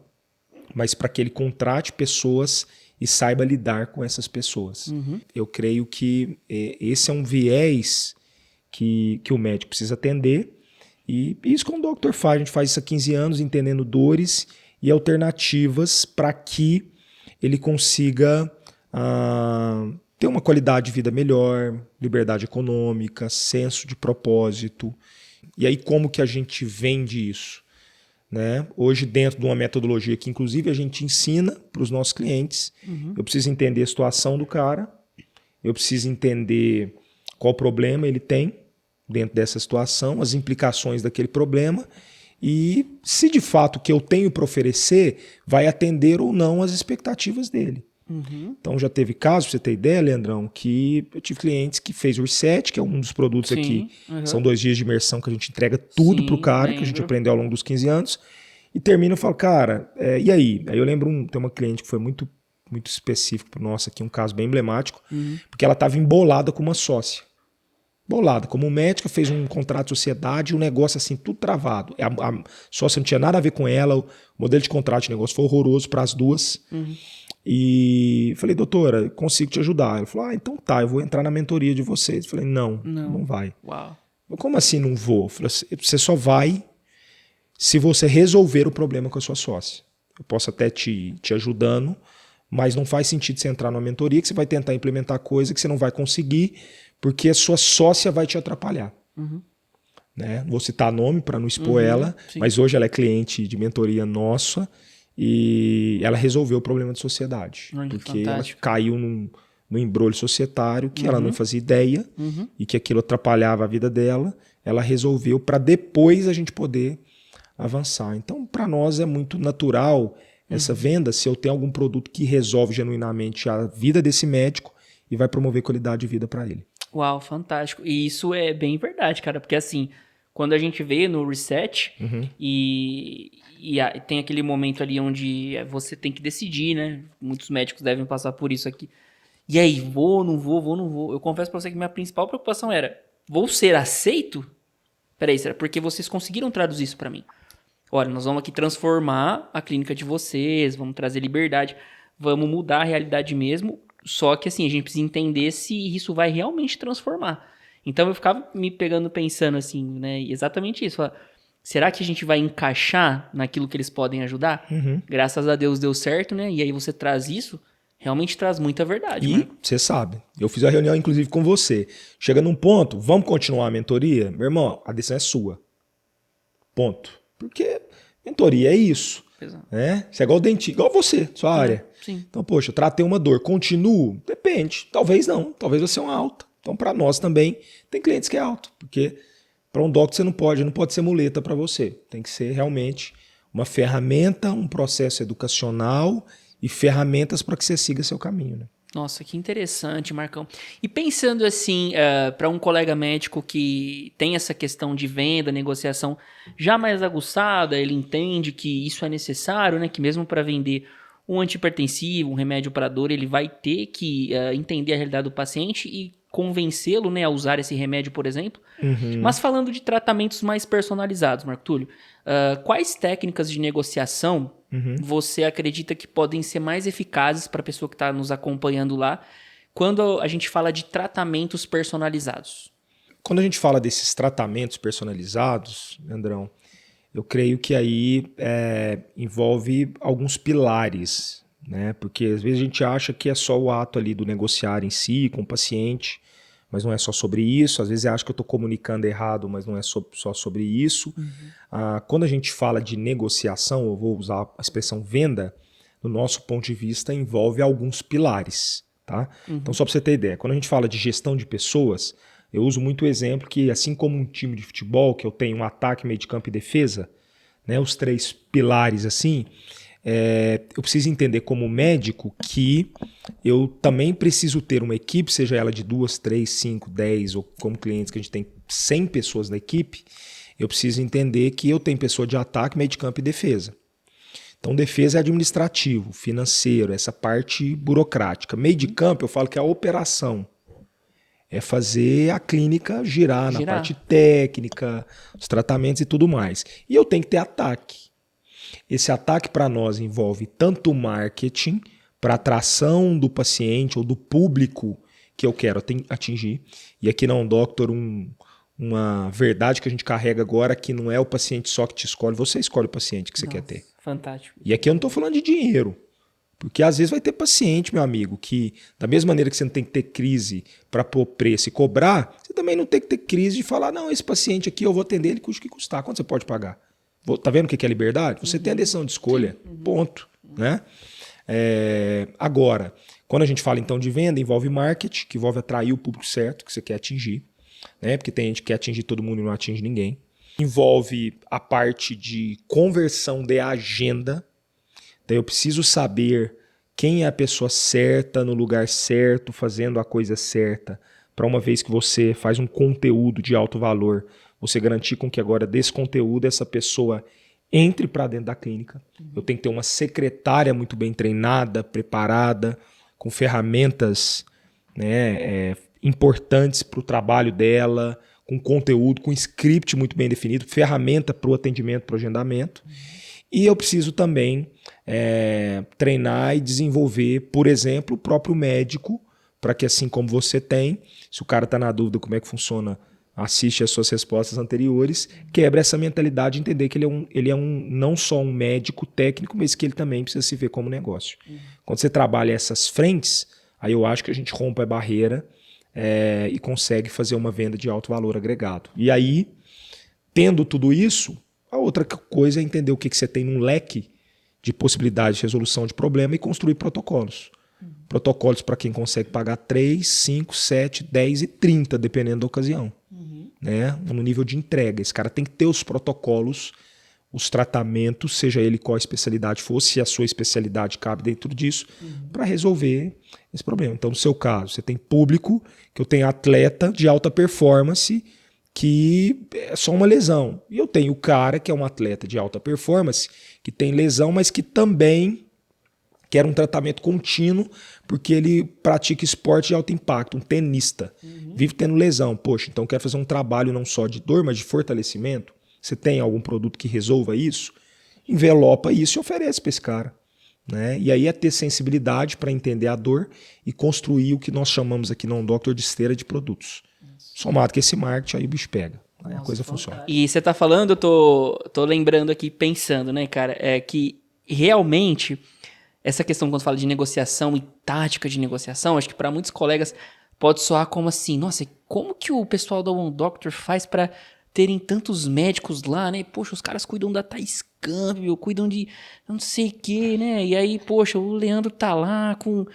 mas para que ele contrate pessoas e saiba lidar com essas pessoas. Eu creio que esse é um viés que o médico precisa atender, e isso que o doutor faz. A gente faz isso há 15 anos, entendendo dores e alternativas para que ele consiga ter uma qualidade de vida melhor, liberdade econômica, senso de propósito. E aí como que a gente vende isso? Né? Hoje, dentro de uma metodologia que inclusive a gente ensina para os nossos clientes, eu preciso entender a situação do cara, eu preciso entender qual problema ele tem dentro dessa situação, as implicações daquele problema e se de fato o que eu tenho para oferecer vai atender ou não as expectativas dele. Então já teve casos, pra você ter ideia, Leandrão, que eu tive clientes que fez o Reset, que é um dos produtos aqui, são 2 dias de imersão que a gente entrega tudo pro cara, que a gente aprendeu ao longo dos 15 anos, e termina e fala, cara, e aí? Aí eu lembro, tem uma cliente que foi muito específico pro nosso aqui, um caso bem emblemático, porque ela estava embolada com uma sócia. Bolada, como médica, fez um contrato de sociedade, um negócio assim, tudo travado. A sócia não tinha nada a ver com ela, o modelo de contrato de negócio foi horroroso para as duas. E falei, doutora, consigo te ajudar. Ela falou, então tá, eu vou entrar na mentoria de vocês. Eu falei, não vai. Uau. Como assim não vou? Eu falei, você só vai se você resolver o problema com a sua sócia. Eu posso até te ajudando, mas não faz sentido você entrar numa mentoria que você vai tentar implementar coisa que você não vai conseguir, porque a sua sócia vai te atrapalhar. Né? Vou citar nome para não expor ela, mas hoje ela é cliente de mentoria nossa e ela resolveu o problema de sociedade. Porque ela caiu num embrolho societário que ela não fazia ideia e que aquilo atrapalhava a vida dela. Ela resolveu para depois a gente poder avançar. Então, para nós é muito natural essa venda se eu tenho algum produto que resolve genuinamente a vida desse médico e vai promover qualidade de vida para ele. Uau, fantástico. E isso é bem verdade, cara, porque assim, quando a gente vê no Reset e tem aquele momento ali onde você tem que decidir, né? Muitos médicos devem passar por isso aqui. E aí, vou, não vou? Eu confesso pra você que minha principal preocupação era, vou ser aceito? Peraí, será porque vocês conseguiram traduzir isso pra mim? Olha, nós vamos aqui transformar a clínica de vocês, vamos trazer liberdade, vamos mudar a realidade mesmo. Só que assim, a gente precisa entender se isso vai realmente transformar. Então eu ficava me pegando pensando assim, né? Exatamente isso. Será que a gente vai encaixar naquilo que eles podem ajudar? Graças a Deus deu certo, né? E aí você traz isso, realmente traz muita verdade. E você sabe, eu fiz a reunião inclusive com você. Chega num ponto, vamos continuar a mentoria? Meu irmão, a decisão é sua. Ponto. Porque mentoria é isso. Né? Você é igual dentista, igual você, sua área. Sim. Então, poxa, eu tratei uma dor, continuo? Depende. Talvez não, talvez você é uma alta. Então, para nós também, tem clientes que é alto. Porque para um doc você não pode ser muleta para você. Tem que ser realmente uma ferramenta, um processo educacional e ferramentas para que você siga seu caminho. Né? Nossa, que interessante, Marcão. E pensando assim, para um colega médico que tem essa questão de venda, negociação já mais aguçada, ele entende que isso é necessário, né? Que mesmo para vender um antihipertensivo, um remédio para dor, ele vai ter que entender a realidade do paciente e convencê-lo, né, a usar esse remédio, por exemplo. Mas falando de tratamentos mais personalizados, Marco Túlio, quais técnicas de negociação você acredita que podem ser mais eficazes para a pessoa que está nos acompanhando lá quando a gente fala de tratamentos personalizados? Quando a gente fala desses tratamentos personalizados, Leandrão, eu creio que aí envolve alguns pilares, né? Porque às vezes a gente acha que é só o ato ali do negociar em si com o paciente, mas não é só sobre isso. Às vezes eu acho que eu estou comunicando errado, mas não é só sobre isso. Quando a gente fala de negociação, eu vou usar a expressão venda, do nosso ponto de vista, envolve alguns pilares. Tá? Então, só para você ter ideia, quando a gente fala de gestão de pessoas, eu uso muito o exemplo que, assim como um time de futebol, que eu tenho um ataque, meio de campo e defesa, né, os 3 pilares assim, eu preciso entender como médico que eu também preciso ter uma equipe, seja ela de 2, 3, 5, 10 ou como clientes que a gente tem 100 pessoas na equipe, eu preciso entender que eu tenho pessoa de ataque, meio de campo e defesa. Então defesa é administrativo, financeiro, essa parte burocrática. Meio de campo eu falo que é a operação. É fazer a clínica girar na parte técnica, os tratamentos e tudo mais. E eu tenho que ter ataque. Esse ataque para nós envolve tanto marketing para atração do paciente ou do público que eu quero atingir. E aqui na OnDoctor uma verdade que a gente carrega agora que não é o paciente só que te escolhe, você escolhe o paciente que você quer ter. Fantástico. E aqui eu não estou falando de dinheiro. Porque às vezes vai ter paciente, meu amigo, que da mesma maneira que você não tem que ter crise para pôr preço e cobrar, você também não tem que ter crise de falar, não, esse paciente aqui eu vou atender ele custe o que custar. Quanto você pode pagar? Tá vendo o que é liberdade? Você tem a decisão de escolha, ponto. Né? Agora, quando a gente fala então de venda, envolve marketing, que envolve atrair o público certo que você quer atingir, né? Porque tem gente que quer atingir todo mundo e não atinge ninguém. Envolve a parte de conversão de agenda. Daí eu preciso saber quem é a pessoa certa, no lugar certo, fazendo a coisa certa, para uma vez que você faz um conteúdo de alto valor, você garantir com que agora desse conteúdo essa pessoa entre para dentro da clínica. Eu tenho que ter uma secretária muito bem treinada, preparada, com ferramentas, né, importantes para o trabalho dela, com conteúdo, com script muito bem definido, ferramenta para o atendimento, para o agendamento. E eu preciso também treinar e desenvolver, por exemplo, o próprio médico, para que assim como você tem, se o cara está na dúvida como é que funciona, assiste as suas respostas anteriores, quebra essa mentalidade, entender que ele é não só um médico técnico, mas que ele também precisa se ver como negócio. Quando você trabalha essas frentes, aí eu acho que a gente rompe a barreira e consegue fazer uma venda de alto valor agregado. E aí, tendo tudo isso, a outra coisa é entender o que você tem num leque de possibilidades de resolução de problema e construir protocolos. Protocolos para quem consegue pagar 3, 5, 7, 10 e 30, dependendo da ocasião. Né? No nível de entrega. Esse cara tem que ter os protocolos, os tratamentos, seja ele qual a especialidade for, se a sua especialidade cabe dentro disso, para resolver esse problema. Então, no seu caso, você tem público, que eu tenho atleta de alta performance, que é só uma lesão. E eu tenho o cara que é um atleta de alta performance, que tem lesão, mas que também quer um tratamento contínuo, porque ele pratica esporte de alto impacto, um tenista. Vive tendo lesão. Poxa, então quer fazer um trabalho não só de dor, mas de fortalecimento. Você tem algum produto que resolva isso? Envelopa isso e oferece para esse cara. Né? E aí é ter sensibilidade para entender a dor e construir o que nós chamamos aqui no Doctor de esteira de produtos. Somado que esse marketing aí o bicho pega. Aí a coisa funciona. E você tá falando, eu tô lembrando aqui, pensando, né, cara, que realmente essa questão quando fala de negociação e tática de negociação, acho que para muitos colegas pode soar como assim, nossa, como que o pessoal da One Doctor faz para terem tantos médicos lá, né? Poxa, os caras cuidam da Thaís Campbell, cuidam de não sei o que, né? E aí, poxa, o Leandro tá lá com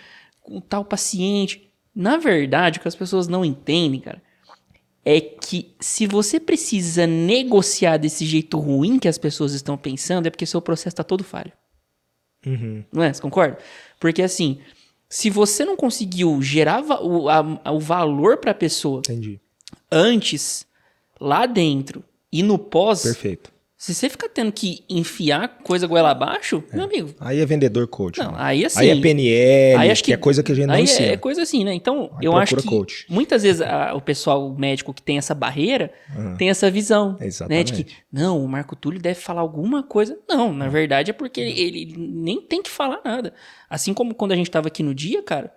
tal paciente. Na verdade, o que as pessoas não entendem, cara, é que se você precisa negociar desse jeito ruim que as pessoas estão pensando, é porque seu processo tá todo falho. Não é? Você concorda? Porque assim, se você não conseguiu gerar o valor para a pessoa antes, lá dentro e no pós, perfeito. Se você ficar tendo que enfiar coisa goela abaixo, meu amigo... Aí é vendedor coach. Não, né? aí assim... Aí é PNL, aí acho que é coisa que a gente não aí ensina. é coisa assim, né? Então, Aí eu acho que coach. muitas vezes o pessoal médico que tem essa barreira tem essa visão. Exatamente. Né? De que, não, o Marco Túlio deve falar alguma coisa. Não, na verdade é porque ele nem tem que falar nada. Assim como quando a gente tava aqui no dia, cara,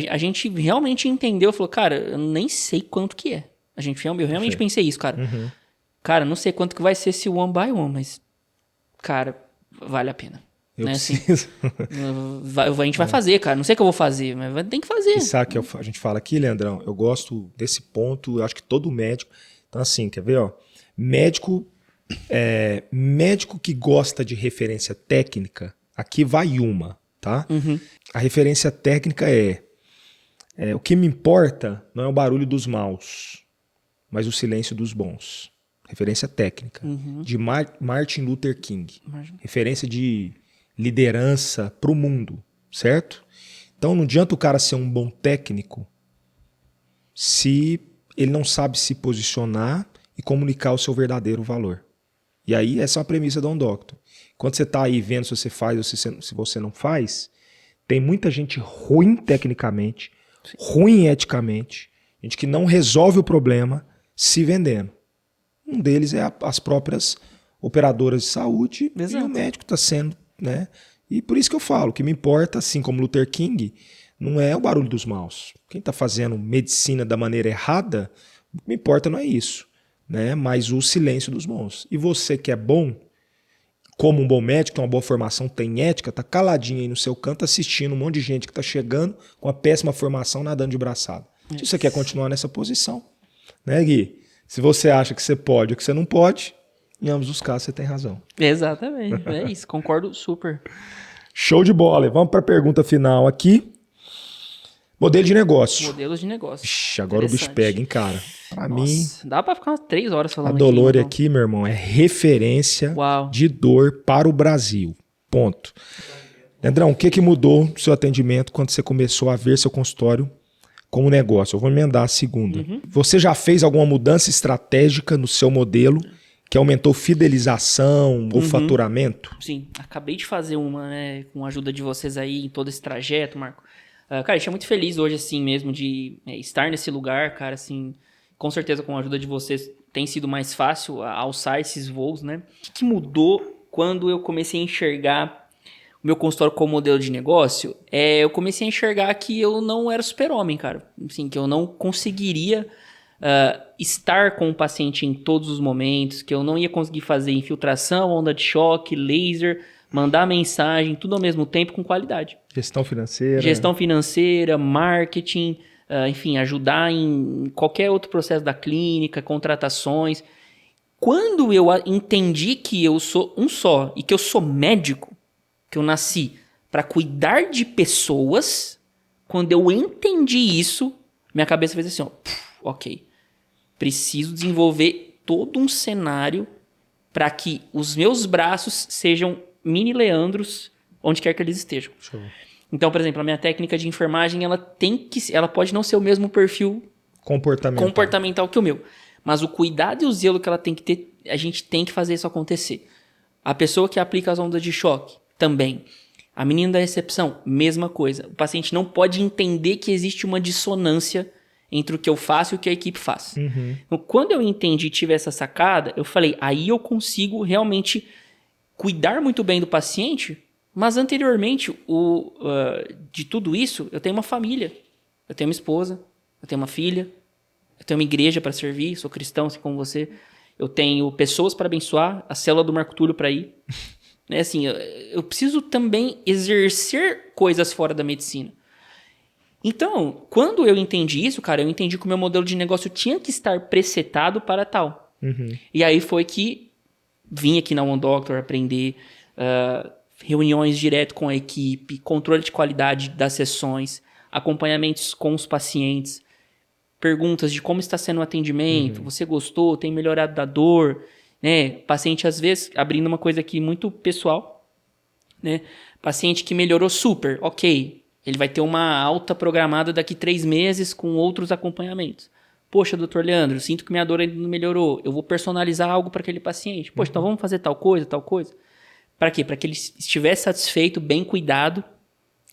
a gente realmente entendeu, falou, cara, eu nem sei quanto que é. Eu realmente pensei isso, cara. Cara, não sei quanto que vai ser esse one by one, mas, cara, vale a pena. Eu né? preciso. Assim, a gente vai fazer, cara. Não sei o que eu vou fazer, mas tem que fazer. E sabe que a gente fala aqui, Leandrão? Eu gosto desse ponto, eu acho que todo médico... Então assim, quer ver? Ó, médico que gosta de referência técnica, aqui vai uma, tá? A referência técnica o que me importa não é o barulho dos maus, mas o silêncio dos bons. Referência técnica. De Martin Luther King. Referência de liderança para o mundo, certo? Então não adianta o cara ser um bom técnico se ele não sabe se posicionar e comunicar o seu verdadeiro valor. E aí essa é uma premissa da Doctor. Quando você está aí vendo se você faz ou se você não faz, tem muita gente ruim tecnicamente, ruim eticamente, gente que não resolve o problema se vendendo. Um deles é as próprias operadoras de saúde. Exato. E o médico está sendo, né? E por isso que eu falo, o que me importa, assim como Luther King, não é o barulho dos maus. Quem está fazendo medicina da maneira errada, o que me importa não é isso, né? Mas o silêncio dos bons. E você que é bom, como um bom médico, tem uma boa formação, tem ética, está caladinho aí no seu canto assistindo um monte de gente que está chegando com a péssima formação nadando de braçada. Se você quer continuar nessa posição, né, Gui? Se você acha que você pode ou que você não pode, em ambos os casos você tem razão. Exatamente, é isso, concordo super. Show de bola. Vamos para a pergunta final aqui. Modelo de negócio. Modelos de negócio. Ixi, agora o bicho pega, hein, cara? Pra mim, dá pra ficar umas 3 horas a falando Dolore então. aqui, meu irmão, é referência Uau. de dor para o Brasil. Ponto. Leandrão, o que mudou no seu atendimento quando você começou a ver seu consultório como negócio? Eu vou emendar a segunda. Você já fez alguma mudança estratégica no seu modelo que aumentou fidelização ou faturamento? Sim, acabei de fazer uma, né, com a ajuda de vocês aí em todo esse trajeto, Marco. Cara, eu estou muito feliz hoje, assim, mesmo, de estar nesse lugar, cara, assim, com certeza com a ajuda de vocês tem sido mais fácil alçar esses voos, né? O que mudou quando eu comecei a enxergar o meu consultório como modelo de negócio? Eu comecei a enxergar que eu não era super-homem, cara. Assim, que eu não conseguiria estar com o paciente em todos os momentos, que eu não ia conseguir fazer infiltração, onda de choque, laser, mandar mensagem, tudo ao mesmo tempo com qualidade. Gestão financeira, Marketing, enfim, ajudar em qualquer outro processo da clínica, contratações. Quando eu entendi que eu sou um só e que eu sou médico, que eu nasci para cuidar de pessoas, quando eu entendi isso, minha cabeça fez assim, ó, ok, preciso desenvolver todo um cenário para que os meus braços sejam mini Leandros, onde quer que eles estejam. Show. Então, por exemplo, a minha técnica de enfermagem, ela pode não ser o mesmo perfil comportamental que o meu. Mas o cuidado e o zelo que ela tem que ter, a gente tem que fazer isso acontecer. A pessoa que aplica as ondas de choque, também. A menina da recepção, mesma coisa. O paciente não pode entender que existe uma dissonância entre o que eu faço e o que a equipe faz. Então, quando eu entendi e tive essa sacada, eu falei, aí eu consigo realmente cuidar muito bem do paciente, mas anteriormente de tudo isso, eu tenho uma família, eu tenho uma esposa, eu tenho uma filha, eu tenho uma igreja para servir, sou cristão, assim como você, eu tenho pessoas para abençoar, a célula do Marco Túlio para ir. Né? Assim, eu preciso também exercer coisas fora da medicina. Então, quando eu entendi isso, cara, eu entendi que o meu modelo de negócio tinha que estar presetado para tal. E aí foi que vim aqui na One Doctor aprender reuniões direto com a equipe, controle de qualidade das sessões, acompanhamentos com os pacientes, perguntas de como está sendo o atendimento, você gostou, tem melhorado da dor, né? Paciente, às vezes, abrindo uma coisa aqui muito pessoal, né? Paciente que melhorou super, ok, ele vai ter uma alta programada daqui 3 meses com outros acompanhamentos. Poxa, doutor Leandro, sinto que minha dor ainda não melhorou. Eu vou personalizar algo para aquele paciente. Poxa, então vamos fazer tal coisa, tal coisa. Para quê? Para que ele estivesse satisfeito, bem cuidado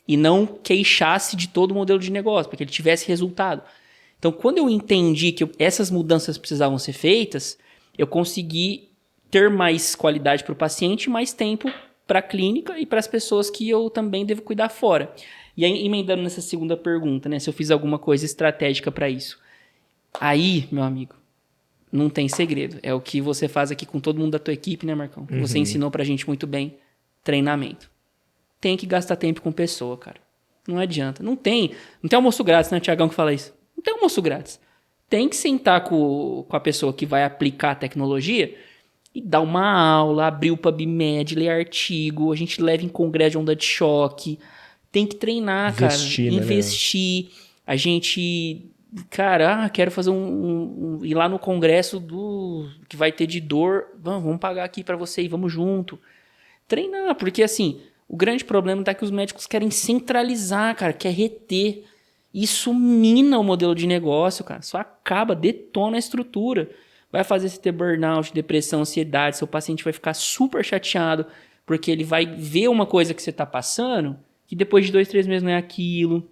e não queixasse de todo o modelo de negócio, para que ele tivesse resultado. Então, quando eu entendi que essas mudanças precisavam ser feitas, eu consegui ter mais qualidade para o paciente e mais tempo para a clínica e para as pessoas que eu também devo cuidar fora. E aí, emendando nessa segunda pergunta, né, se eu fiz alguma coisa estratégica para isso. Aí, meu amigo, não tem segredo. É o que você faz aqui com todo mundo da tua equipe, né, Marcão? Você ensinou pra gente muito bem. Treinamento. Tem que gastar tempo com pessoa, cara. Não adianta. Não tem almoço grátis, né, Tiagão, que fala isso? Não tem almoço grátis. Tem que sentar com a pessoa que vai aplicar a tecnologia e dar uma aula, abrir o PubMed, ler artigo, a gente leva em congresso de onda de choque. Tem que treinar, Investir, cara. Né, investir. A gente... Cara, quero fazer ir lá no congresso que vai ter de dor. Vamos pagar aqui pra você e vamos junto. Treinar, porque assim, o grande problema é que os médicos querem centralizar, cara, quer reter. Isso mina o modelo de negócio, cara. Só acaba, detona a estrutura. Vai fazer você ter burnout, depressão, ansiedade. Seu paciente vai ficar super chateado porque ele vai ver uma coisa que você tá passando que depois de 2, 3 meses não é aquilo,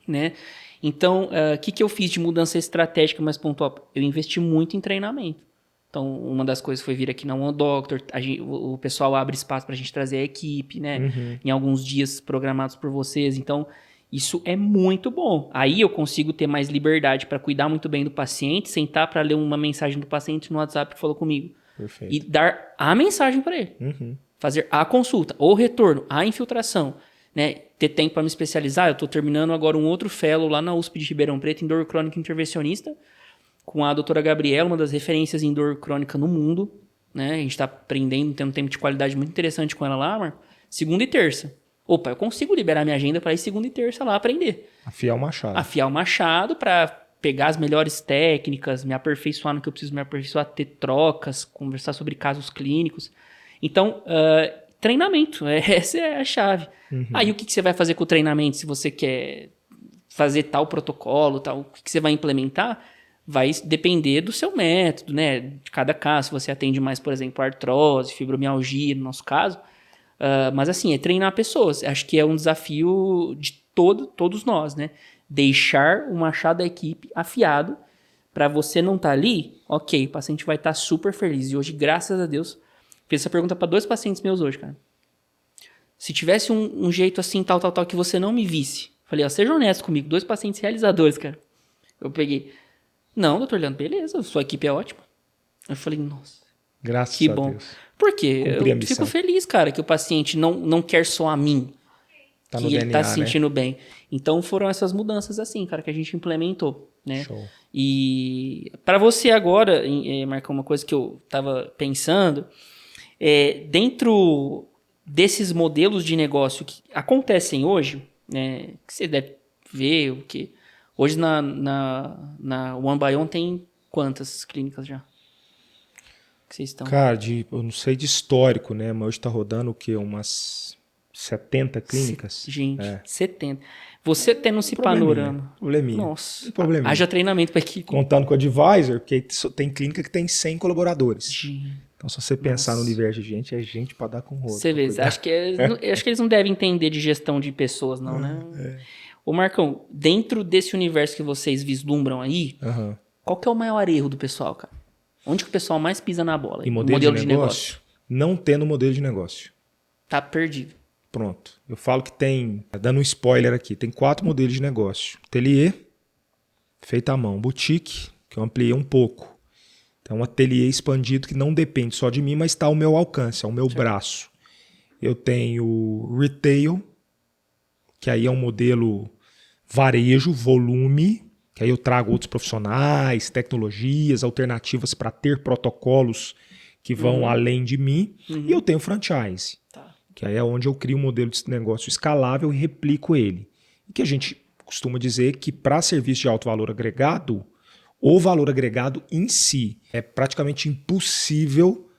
né? Então, o que eu fiz de mudança estratégica mais pontual? Eu investi muito em treinamento. Então, uma das coisas foi vir aqui na One Doctor. O pessoal abre espaço para a gente trazer a equipe, né? Em alguns dias programados por vocês. Então, isso é muito bom. Aí eu consigo ter mais liberdade para cuidar muito bem do paciente, sentar para ler uma mensagem do paciente no WhatsApp que falou comigo. Perfeito. E dar a mensagem para ele. Fazer a consulta, o retorno, a infiltração. Né, ter tempo para me especializar. Eu estou terminando agora um outro fellow lá na USP de Ribeirão Preto em dor crônica intervencionista com a doutora Gabriela, uma das referências em dor crônica no mundo. Né? A gente está aprendendo, tendo um tempo de qualidade muito interessante com ela lá, Marco. Segunda e terça. Opa, eu consigo liberar minha agenda para ir segunda e terça lá aprender. Afiar o machado. Afiar o machado para pegar as melhores técnicas, me aperfeiçoar no que eu preciso me aperfeiçoar, ter trocas, conversar sobre casos clínicos. Então, treinamento, essa é a chave. Aí o que você vai fazer com o treinamento? Se você quer fazer tal protocolo, tal, o que você vai implementar, vai depender do seu método, né? De cada caso. Se você atende mais, por exemplo, artrose, fibromialgia, no nosso caso. Mas assim, é treinar pessoas. Acho que é um desafio de todos nós, né? Deixar o machado da equipe afiado para você não estar ali, ok, o paciente vai estar super feliz. E hoje, graças a Deus, fiz essa pergunta para 2 pacientes meus hoje, cara. Se tivesse um jeito assim, tal, que você não me visse. Falei, ó, seja honesto comigo. 2 pacientes realizadores, cara. Eu peguei. Não, doutor Leandro, beleza, sua equipe é ótima. Eu falei, nossa. Graças que a bom. Deus. Por quê? Cumpri a Eu missão. fico feliz, cara, que o paciente não quer só a mim. Tá que no ele DNA, tá se sentindo bem. Então foram essas mudanças assim, cara, que a gente implementou, né? Show. E para você agora, Marcão, uma coisa que eu tava pensando, dentro desses modelos de negócio que acontecem hoje, né, que você deve ver, o que hoje na One by One tem quantas clínicas já? Que vocês estão? Cara, eu não sei de histórico, né? Mas hoje tá rodando o quê? Umas 70 clínicas? Gente, 70. Você tendo esse panorama. Probleminha. Nossa. Probleminha. Haja treinamento para equipe. Contando com o advisor, porque tem clínica que tem 100 colaboradores. Gente. Então, se você pensar no universo de gente, é gente para dar com o rosto. Você vê, acho que eles não devem entender de gestão de pessoas, não, né? Ô, Marcão, dentro desse universo que vocês vislumbram aí, qual que é o maior erro do pessoal, cara? Onde que o pessoal mais pisa na bola? E modelo de negócio? Não tendo modelo de negócio. Tá perdido. Pronto. Eu falo que tem, dando um spoiler aqui, tem 4 modelos de negócio. Ateliê, feito à mão. Boutique, que eu ampliei um pouco. Então, um ateliê expandido que não depende só de mim, mas está ao meu alcance, ao meu braço. Eu tenho retail, que aí é um modelo varejo, volume, que aí eu trago outros profissionais, tecnologias, alternativas para ter protocolos que vão além de mim. E eu tenho franchise, que aí é onde eu crio um modelo de negócio escalável e replico ele. E que a gente costuma dizer que para serviço de alto valor agregado, o valor agregado em si é praticamente impossível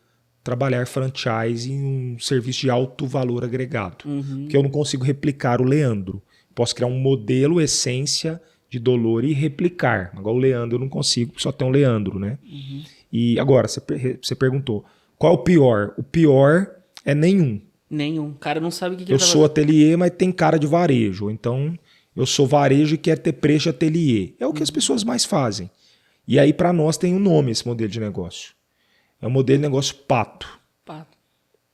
trabalhar franchise em um serviço de alto valor agregado. Porque eu não consigo replicar o Leandro. Posso criar um modelo, essência de dolor e replicar. Agora o Leandro eu não consigo, só tem um Leandro, né? E agora, você perguntou, qual é o pior? O pior é nenhum. Nenhum. O cara não sabe o que eu ele sou ateliê, mas tem cara de varejo. Então, eu sou varejo e quero ter preço de ateliê. É o que as pessoas mais fazem. E aí, para nós, tem um nome esse modelo de negócio. É o modelo de negócio pato.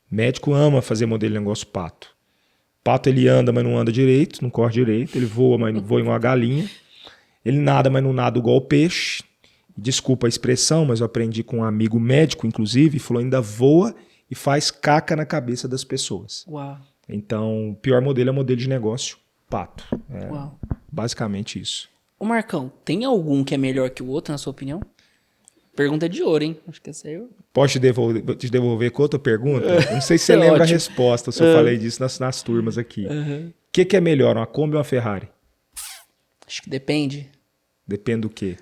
Médico ama fazer modelo de negócio pato. Pato, ele anda, mas não anda direito, não corre direito. Ele voa, mas não voa igual uma galinha. Ele nada, mas não nada igual o peixe. Desculpa a expressão, mas eu aprendi com um amigo médico, inclusive, e falou, ainda voa e faz caca na cabeça das pessoas. Uau. Então, o pior modelo é o modelo de negócio pato. Basicamente isso. Ô Marcão, tem algum que é melhor que o outro, na sua opinião? Pergunta de ouro, hein? Acho que essa aí eu... Posso te devolver com outra pergunta? Eu não sei se você lembra a resposta, se eu falei disso nas turmas aqui. O que é melhor, uma Kombi ou uma Ferrari? Acho que depende. Depende do quê?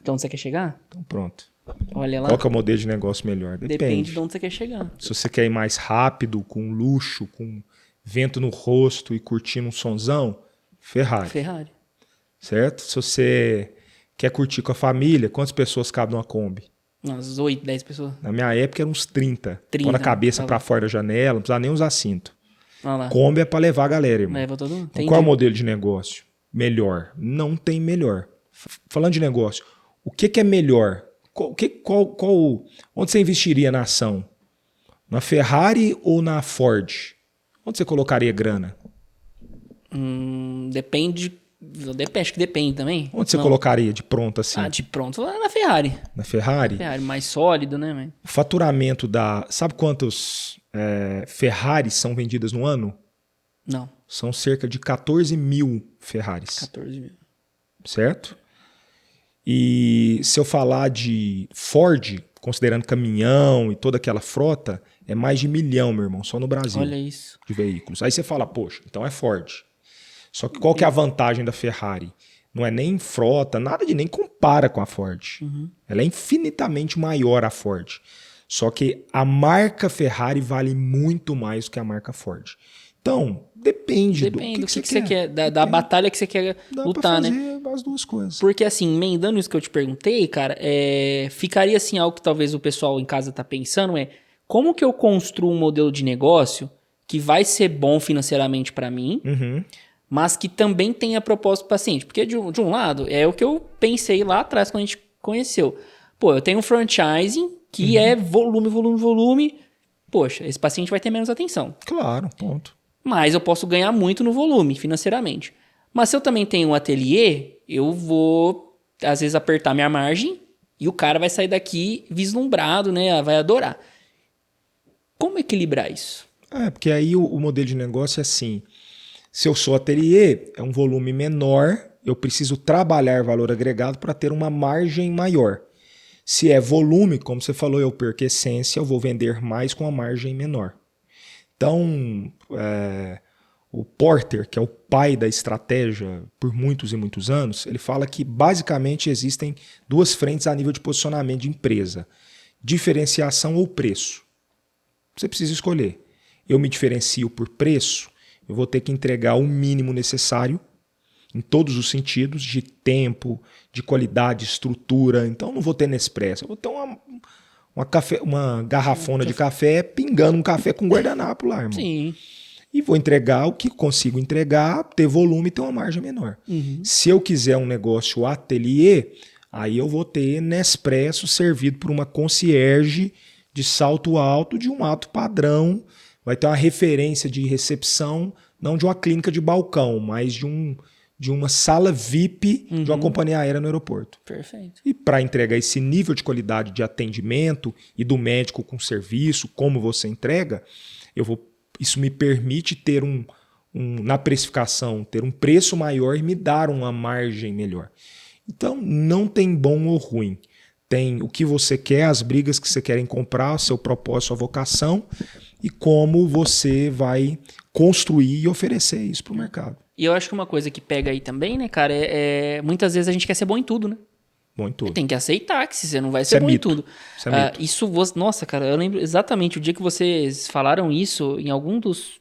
De onde você quer chegar? Então pronto. Olha lá. Qual que é o modelo de negócio melhor? Depende de onde você quer chegar. Se você quer ir mais rápido, com luxo, com vento no rosto e curtindo um sonzão, Ferrari. Certo? Se você quer curtir com a família, quantas pessoas cabem numa Kombi? Umas 8, 10 pessoas. Na minha época eram uns 30. Quando a cabeça para fora da janela, não precisava nem usar cinto. Kombi é para levar a galera, irmão. Leva todo mundo. Então, qual é o modelo de negócio? Melhor. Não tem melhor. Falando de negócio, o que é melhor? Onde você investiria na ação? Na Ferrari ou na Ford? Onde você colocaria grana? Depende, acho que depende também. Onde você colocaria de pronto assim? De pronto, na Ferrari. Na Ferrari? Ferrari, mais sólido, né, man? O faturamento sabe quantos Ferraris são vendidas no ano? Não. São cerca de 14 mil Ferraris. 14 mil. Certo? E se eu falar de Ford, considerando caminhão e toda aquela frota, é mais de 1 milhão, meu irmão, só no Brasil. Olha isso. De veículos. Aí você fala, poxa, então é Ford. Só que qual que é a vantagem da Ferrari? Não é nem frota, nada de nem compara com a Ford. Ela é infinitamente maior a Ford. Só que a marca Ferrari vale muito mais do que a marca Ford. Então, depende do que você quer. Da batalha que você quer Dá lutar, pra né? fazer as duas coisas. Porque assim, emendando isso que eu te perguntei, cara, ficaria assim algo que talvez o pessoal em casa tá pensando como que eu construo um modelo de negócio que vai ser bom financeiramente para mim, mas que também tenha propósito para o paciente. Porque de um lado, é o que eu pensei lá atrás quando a gente conheceu. Pô, eu tenho um franchising que é volume, volume, volume. Poxa, esse paciente vai ter menos atenção. Claro, ponto. Mas eu posso ganhar muito no volume, financeiramente. Mas se eu também tenho um ateliê, eu vou, às vezes, apertar minha margem e o cara vai sair daqui vislumbrado, né? Vai adorar. Como equilibrar isso? Porque aí o modelo de negócio é assim. Se eu sou ateliê, é um volume menor, eu preciso trabalhar valor agregado para ter uma margem maior. Se é volume, como você falou, eu perco essência, eu vou vender mais com a margem menor. Então, o Porter, que é o pai da estratégia por muitos e muitos anos, ele fala que basicamente existem duas frentes a nível de posicionamento de empresa: diferenciação ou preço. Você precisa escolher. Eu me diferencio por preço, eu vou ter que entregar o mínimo necessário em todos os sentidos, de tempo, de qualidade, estrutura. Então não vou ter Nespresso, eu vou ter uma garrafona de café pingando um café com guardanapo lá, irmão. Sim. E vou entregar o que consigo entregar, ter volume e ter uma margem menor. Se eu quiser um negócio ateliê, aí eu vou ter Nespresso servido por uma concierge de salto alto, de um alto padrão. Vai ter uma referência de recepção, não de uma clínica de balcão, mas de uma sala VIP de uma companhia aérea no aeroporto. Perfeito. E para entregar esse nível de qualidade de atendimento e do médico com serviço, como você entrega, isso me permite ter na precificação, ter um preço maior e me dar uma margem melhor. Então, não tem bom ou ruim. Tem o que você quer, as brigas que você quer comprar, seu propósito, sua vocação, e como você vai construir e oferecer isso para o mercado. E eu acho que uma coisa que pega aí também, né, cara, muitas vezes a gente quer ser bom em tudo, né? Bom em tudo. Tem que aceitar que você não vai ser bom em tudo. Isso é mito. Nossa, cara, eu lembro exatamente o dia que vocês falaram isso, em algum dos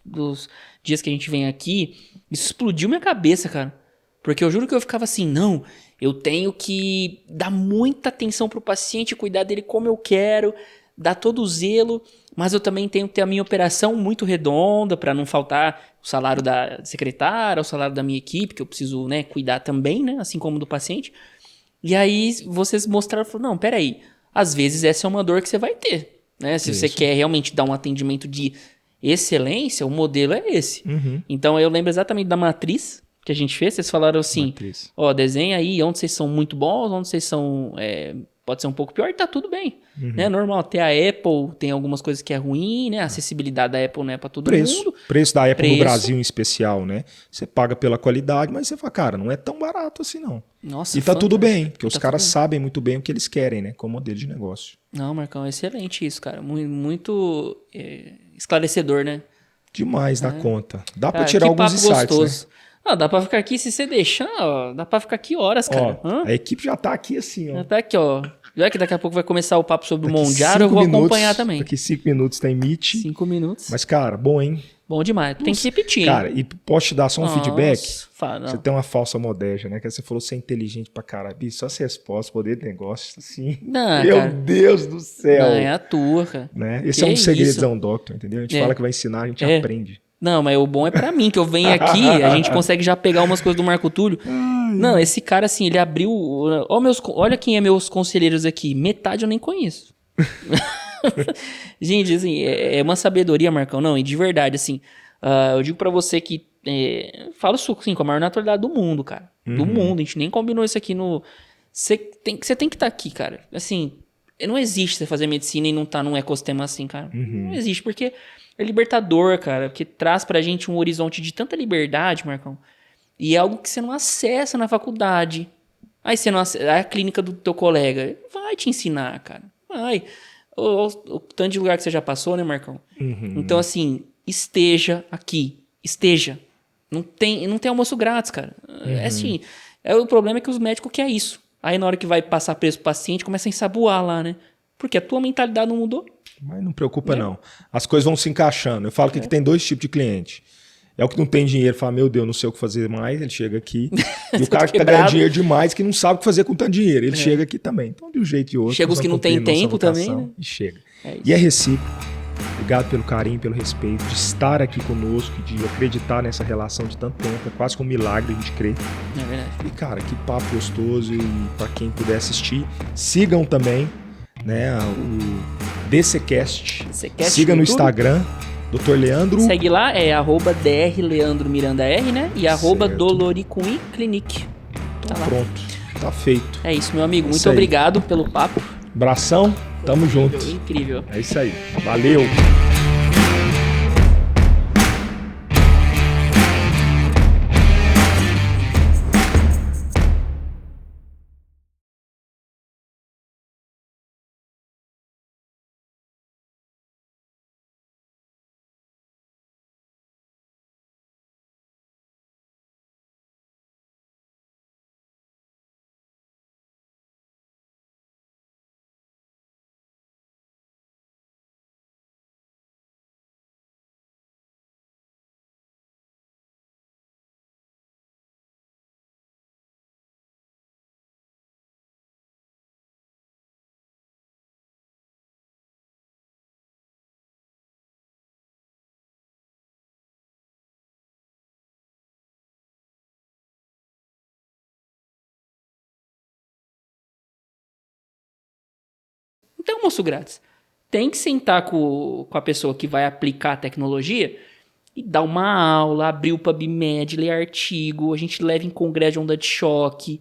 dias que a gente vem aqui, isso explodiu minha cabeça, cara. Porque eu juro que eu ficava assim, não, eu tenho que dar muita atenção pro paciente, cuidar dele como eu quero, dar todo o zelo, mas eu também tenho que ter a minha operação muito redonda para não faltar o salário da secretária, o salário da minha equipe, que eu preciso, né, cuidar também, né, assim como do paciente. E aí vocês mostraram, não, peraí, às vezes essa é uma dor que você vai ter, né? Se você quer realmente dar um atendimento de excelência, o modelo é esse. Então eu lembro exatamente da matriz que a gente fez, vocês falaram assim, desenha aí onde vocês são muito bons, onde vocês são, pode ser um pouco pior e tá tudo bem. Né? Normal, ter a Apple tem algumas coisas que é ruim, né? A acessibilidade da Apple não é pra todo mundo. Preço da Apple no Brasil em especial, né? Você paga pela qualidade, mas você fala, cara, não é tão barato assim não. Nossa, e tá tudo bem, porque os caras sabem muito bem o que eles querem, né? Como modelo de negócio. Não, Marcão, excelente isso, cara. Muito esclarecedor, né? Demais da conta. Dá pra tirar alguns insights, gostoso. Né? Ah, dá pra ficar aqui, se você deixar, ó, dá pra ficar aqui horas, cara. A equipe já tá aqui assim, ó. Já tá aqui, ó. Já que daqui a pouco vai começar o papo sobre o Mondial, eu vou acompanhar também. Daqui 5 minutos tem Meet. 5 minutos. Mas, cara, bom, hein? Bom demais. Tem que repetir. Cara, e posso te dar só um feedback? Fala, você tem uma falsa modéstia, né? Que você falou ser inteligente pra caralho. Só as respostas, poder de negócio, assim. Não, meu cara, Deus do céu. Não, é a tua, cara. Né? Esse é um segredão, Doctor, entendeu? A gente fala que vai ensinar, a gente aprende. Não, mas o bom é pra mim, que eu venho aqui, a gente consegue já pegar umas coisas do Marco Túlio. Não, esse cara, assim, ele abriu... Olha quem é meus conselheiros aqui. Metade eu nem conheço. Gente, assim, é uma sabedoria, Marcão. Não, e de verdade, assim, eu digo pra você que... falo isso, assim, com a maior naturalidade do mundo, cara. Do mundo. A gente nem combinou isso aqui no... Você tem que estar aqui, cara. Assim, não existe você fazer medicina e não estar num ecossistema assim, cara. Não existe, porque... É libertador, cara, que traz pra gente um horizonte de tanta liberdade, Marcão. E é algo que você não acessa na faculdade. Aí você não acessa, a clínica do teu colega vai te ensinar, cara. Vai. O tanto de lugar que você já passou, né, Marcão? Então, assim, esteja aqui. Esteja. Não tem almoço grátis, cara. É assim, o problema é que os médicos querem isso. Aí na hora que vai passar preço pro paciente, começa a ensaboar lá, né? Porque a tua mentalidade não mudou. Mas não preocupa, não. As coisas vão se encaixando. Eu falo que tem dois tipos de cliente. É o que não tem dinheiro, fala, meu Deus, não sei o que fazer mais, ele chega aqui. E o cara que tá ganhando dinheiro demais, que não sabe o que fazer com tanto dinheiro, ele chega aqui também. Então, de um jeito e outro. Chega os que não tem tempo também, né? E chega. E é recíproco. Obrigado pelo carinho, pelo respeito, de estar aqui conosco, de acreditar nessa relação de tanto tempo. É quase que um milagre a gente crer. É verdade. E, cara, que papo gostoso. E para quem puder assistir, sigam também, né, o DCcast. Siga no Instagram, Dr. Leandro. Segue lá, é @drleandromiranda_r, né? E @doloricumiclinic. Então, tá pronto. Tá feito. É isso, meu amigo. Muito obrigado pelo papo. Abração. Tamo junto. Incrível. É isso aí. Valeu. Não tem almoço grátis. Tem que sentar com a pessoa que vai aplicar a tecnologia e dar uma aula, abrir o PubMed, ler artigo, a gente leva em congresso de onda de choque,